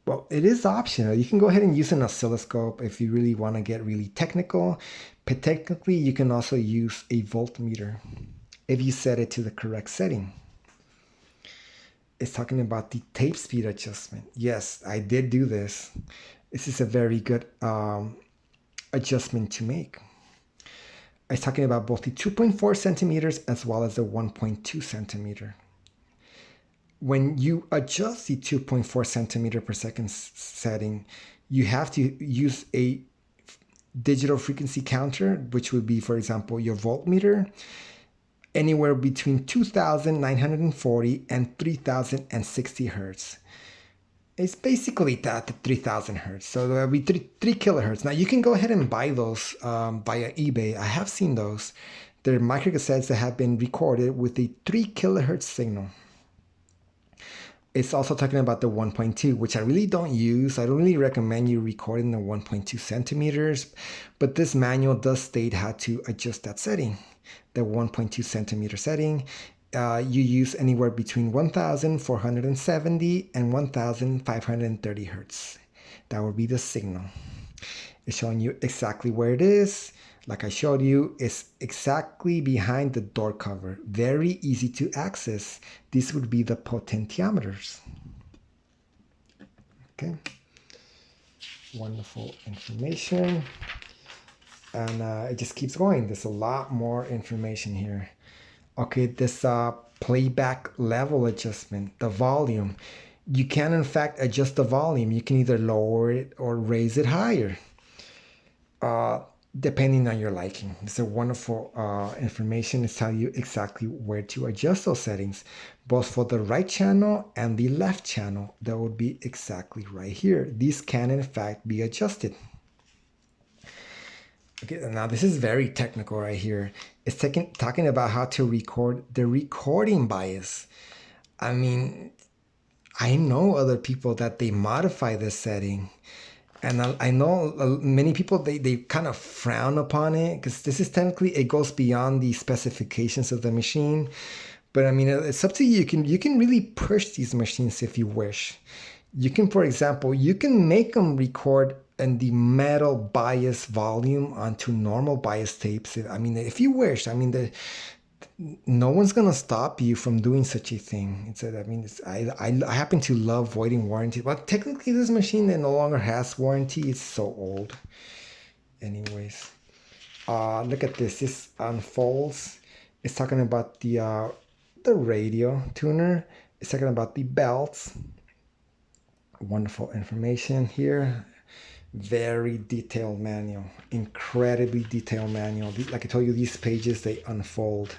well, it is optional. You can go ahead and use an oscilloscope if you really want to get really technical. But technically, you can also use a voltmeter if you set it to the correct setting. It's talking about the tape speed adjustment. Yes, I did do this. This is a very good adjustment to make. It's talking about both the 2.4 centimeters as well as the 1.2 centimeter. When you adjust the 2.4 centimeter per second setting, you have to use a digital frequency counter, which would be, for example, your voltmeter, anywhere between 2,940 and 3,060 hertz. It's basically that 3,000 hertz. So there will be 3 kilohertz. Now you can go ahead and buy those via eBay. I have seen those. They're microcassettes that have been recorded with a 3 kilohertz signal. It's also talking about the 1.2, which I really don't use. I don't really recommend you recording the 1.2 centimeters, but this manual does state how to adjust that setting. The 1.2 centimeter setting, you use anywhere between 1,470 and 1,530 hertz. That would be the signal. It's showing you exactly where it is. Like I showed you, it's exactly behind the door cover. Very easy to access. These would be the potentiometers. Okay. Wonderful information. And it just keeps going. There's a lot more information here. Okay, this playback level adjustment, the volume. You can in fact adjust the volume. You can either lower it or raise it higher, uh, depending on your liking. It's a wonderful information. It's telling you exactly where to adjust those settings, both for the right channel and the left channel. That would be exactly right here. These can in fact be adjusted. Okay, now this is very technical right here. It's talking about how to record the recording bias. I mean, I know other people that they modify this setting. And I know many people, they kind of frown upon it because this is technically, it goes beyond the specifications of the machine. But I mean, it's up to you. You can really push these machines if you wish. You can, for example, you can make them record in the metal bias volume onto normal bias tapes. I mean, if you wish. I mean, no one's gonna stop you from doing such a thing. I happen to love voiding warranty, but technically this machine that no longer has warranty. It's so old. Anyways, look at this. This unfolds. It's talking about the radio tuner. It's talking about the belts. Wonderful information here. Very detailed manual, incredibly detailed manual. Like I told you, these pages, they unfold.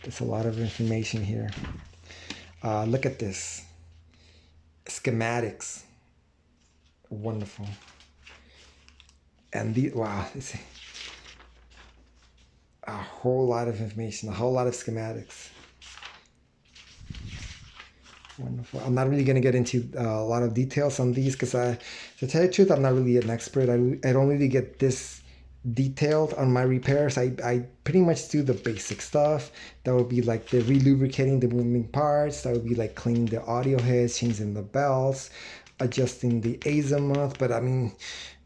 There's a lot of information here. Look at this. Schematics. Wonderful. And wow, this is a whole lot of information, a whole lot of schematics. Wonderful. I'm not really going to get into a lot of details on these because to tell you the truth, I'm not really an expert. I don't really get this detailed on my repairs. I pretty much do the basic stuff. That would be like the relubricating the moving parts. That would be like cleaning the audio heads, changing the belts, adjusting the azimuth. But I mean,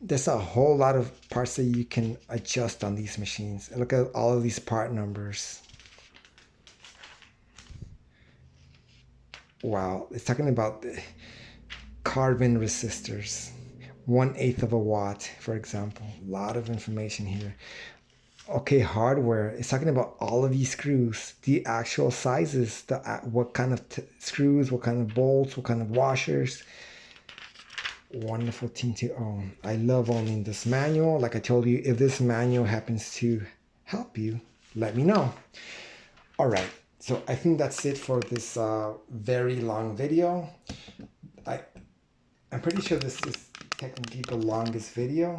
there's a whole lot of parts that you can adjust on these machines. And look at all of these part numbers. Wow, it's talking about the carbon resistors, 1/8 of a watt, for example. A lot of information here. Okay, hardware. It's talking about all of these screws, the actual sizes, what kind of screws, what kind of bolts, what kind of washers. Wonderful thing to own. I love owning this manual. Like I told you, if this manual happens to help you, let me know. All right. So I think that's it for this very long video. I'm pretty sure this is technically the longest video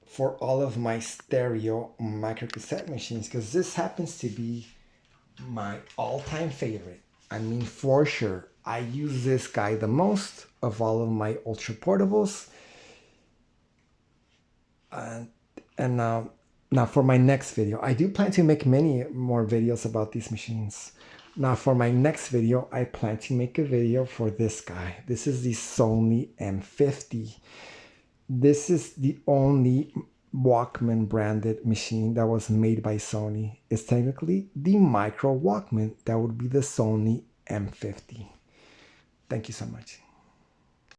for all of my stereo microcassette machines, because this happens to be my all-time favorite. I mean, for sure, I use this guy the most of all of my ultra portables. Now for my next video, I do plan to make many more videos about these machines. Now for my next video, I plan to make a video for this guy. This is the Sony M50. This is the only Walkman branded machine that was made by Sony. It's technically the micro Walkman. That would be the Sony M50. Thank you so much.